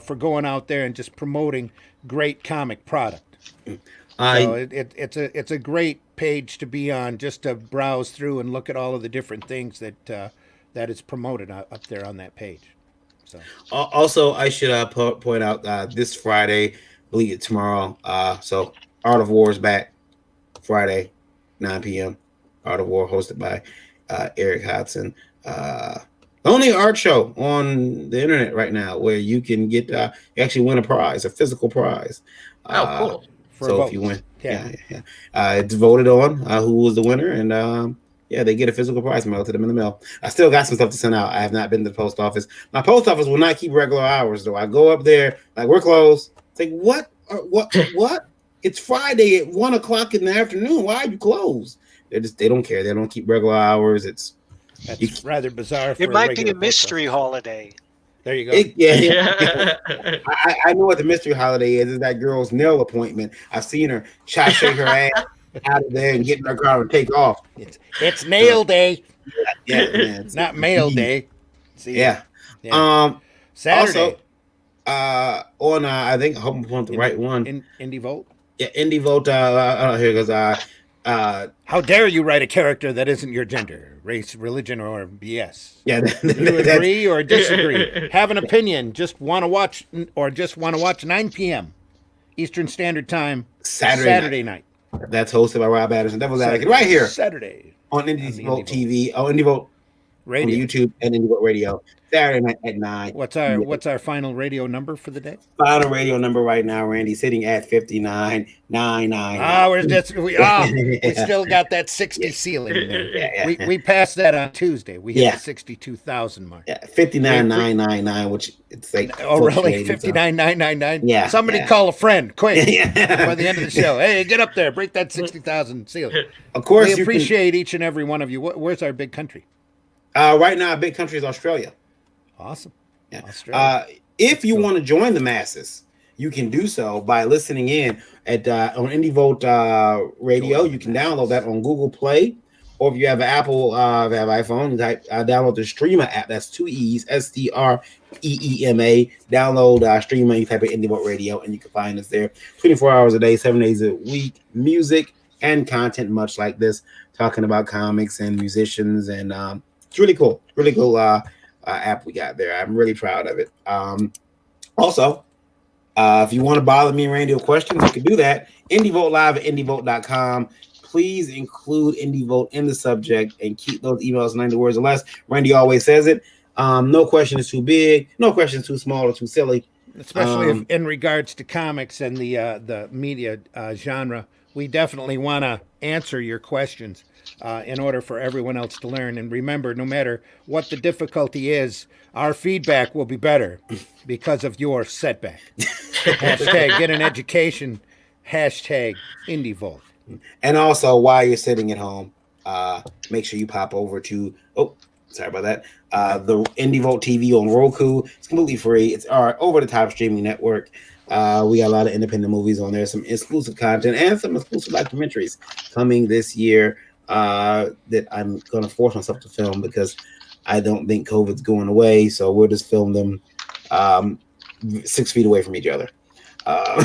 for going out there and just promoting great comic product. So it's a great page to be on, just to browse through and look at all of the different things that is promoted up there on that page. So also, I should point out this Friday, I believe it tomorrow. So Art of War is back. Friday, 9 p.m. Art of War, hosted by Eric Hodson. The only art show on the internet right now where you can get you actually win a prize, a physical prize. Cool! So if you win, yeah. It's voted on who was the winner, and they get a physical prize mailed to them in the mail. I still got some stuff to send out. I have not been to the post office. My post office will not keep regular hours though. I go up there like we're closed. It's like what? It's Friday at 1:00 in the afternoon. Why are you closed? They don't care. They don't keep regular hours. That's rather bizarre. It might be a mystery holiday. There you go. I know what the mystery holiday is. It's that girl's nail appointment. I've seen her shake her ass out of there and get in her car and take off. It's nail day. Yeah, man. It's not mail day. See? Yeah. Saturday. Also, on I think I hope I'm pulling the right one. Indie Vote. Yeah, Indie Vote. Here goes. How dare you write a character that isn't your gender, race, religion, or BS? Yeah, you agree or disagree? Have an opinion? Just want to watch 9 p.m. Eastern Standard Time Saturday night. That's hosted by Rob Anderson. That was right here Saturday on Indie Vote TV. Oh, Indie Vote Radio, on YouTube, and Indie Vote Radio. Saturday night at 9. What's our final radio number for the day? Final radio number right now, Randy, sitting at 59,999. We still got that 60 ceiling there. We passed that on Tuesday. We hit the 62,000 mark. Yeah, 59,999, which it's like really 59,999. Yeah. Somebody call a friend quick by the end of the show. Hey, get up there, break that 60,000 ceiling. Of course, we appreciate each and every one of you. Where's our big country? Right now, our big country is Australia. Awesome. Yeah. Australia. If you want to join the masses, you can do so by listening in at on Indie Vote Radio. You can download that on Google Play, or if you have an Apple, if you have iPhone, download the Streamer app. That's 2 E's, STREEMA. Download Streamer. You type in Indie Vote Radio, and you can find us there 24 hours a day, 7 days a week. Music and content, much like this, talking about comics and musicians, and it's really cool. Really cool. App we got there. I'm really proud of it. Also, if you want to bother me and Randy with questions, you can do that. Indie Vote Live at indievote.com. Please include Indie Vote in the subject and keep those emails 90 words or less. Randy always says it. No question is too big. No question is too small or too silly. Especially if in regards to comics and the media genre, we definitely want to answer your questions. In order for everyone else to learn. And remember, no matter what the difficulty is, our feedback will be better because of your setback. Hashtag get an education. Hashtag Indie Vote. And also, while you're sitting at home, make sure you pop over to, sorry about that, the Indie Vote TV on Roku. It's completely free. It's our over-the-top streaming network. We got a lot of independent movies on there, some exclusive content, and some exclusive documentaries coming this year. That I'm going to force myself to film because I don't think COVID's going away. So we'll just film them 6 feet away from each other. So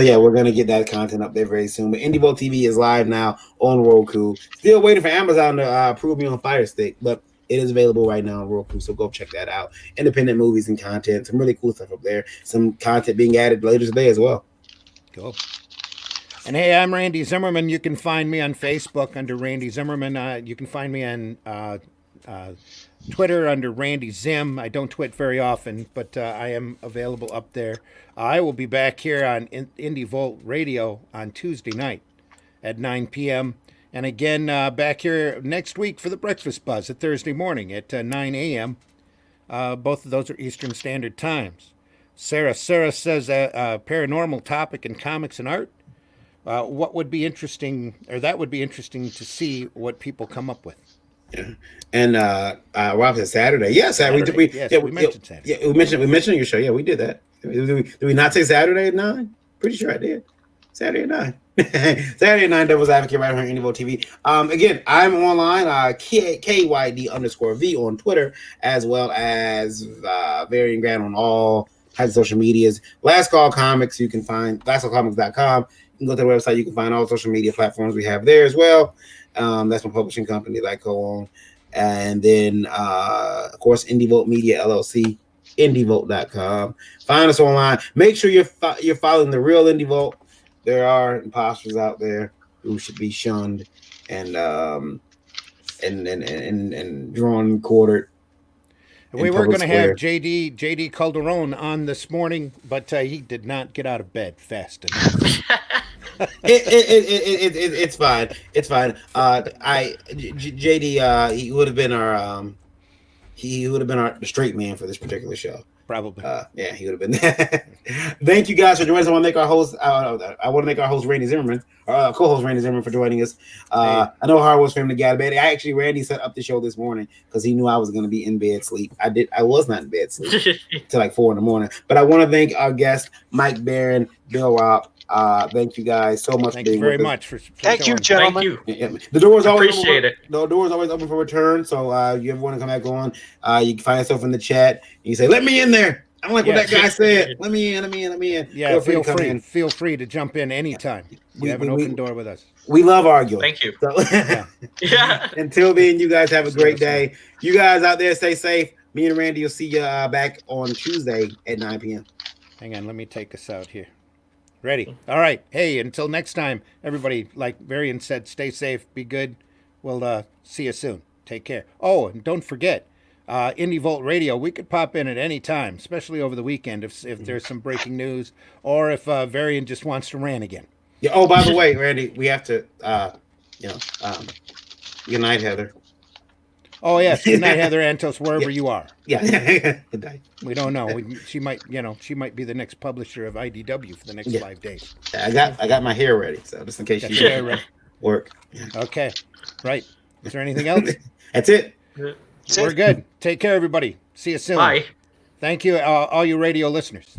yeah, we're going to get that content up there very soon. But Indie Vote TV is live now on Roku. Still waiting for Amazon to approve me on Fire Stick, but it is available right now on Roku. So go check that out. Independent movies and content. Some really cool stuff up there. Some content being added later today as well. Cool. And hey, I'm Randy Zimmerman. You can find me on Facebook under Randy Zimmerman. You can find me on Twitter under Randy Zimm. I don't twit very often, but I am available up there. I will be back here on Indie Volt Radio on Tuesday night at 9 p.m. And again, back here next week for the Breakfast Buzz at Thursday morning at 9 a.m. Both of those are Eastern Standard Times. Sarah says a paranormal topic in comics and art. What would be interesting, or that would be interesting to see what people come up with. Yeah. And Rob said Saturday. Yeah, Saturday. We mentioned Saturday. Yeah, we mentioned your show. Yeah, we did that. Did we not say Saturday at 9? Pretty sure I did. Saturday at 9. Saturday at 9, Devil's Advocate right here on Indie TV. Again, I'm online, KYD_V on Twitter, as well as Varian Grant on all types of social medias. Last Call Comics, you can find lastcallcomics.com. You can go to the website, you can find all social media platforms we have there as well. That's my publishing company that I co-own. And then, of course, Indie Vote Media LLC, indievote.com. Find us online. Make sure you're following the real Indie Vote. There are imposters out there who should be shunned and drawn and quartered. We were going to have JD Calderon on this morning, but he did not get out of bed fast enough. It's fine. It's fine. JD he would have been our the straight man for this particular show. Probably. Yeah, he would have been there. Thank you guys for joining us. I want to thank our host Randy Zimmerman, our co-host Randy Zimmerman, for joining us. I know how hard it was for him to get out of bed. Randy set up the show this morning because he knew I was going to be in bed sleep. I was not in bed sleep till like 4 a.m. But I want to thank our guests, Mike Barron, Bill Robb. Thank you guys so much. Thank you very much for thank you, gentlemen. Thank you. The door is always appreciate open. The door is always open for return. So you ever want to come back on, you can find yourself in the chat. You say, "Let me in there." I don't like what that guy said. Let me in. Yeah, feel free to jump in anytime. We have an open door with us. We love arguing. Thank you. So, yeah. Until then, you guys have a great day. You guys out there, stay safe. Me and Randy will see you back on Tuesday at 9 p.m. Hang on, let me take us out here. Ready? All right. Hey, until next time, everybody, like Varian said, stay safe, be good. We'll see you soon. Take care. Oh, and don't forget, Indie Volt Radio, we could pop in at any time, especially over the weekend if there's some breaking news or if Varian just wants to rant again. Yeah. Oh, by the way, Randy, we have to, good night, Heather. Oh, yes. Good night, Heather Antos, wherever you are. Yeah. Good night. We don't know. She might be the next publisher of IDW for the next 5 days. I got my hair ready, so just in case you work. Okay. Right. Is there anything else? That's it. We're good. Take care, everybody. See you soon. Bye. Thank you, all you radio listeners.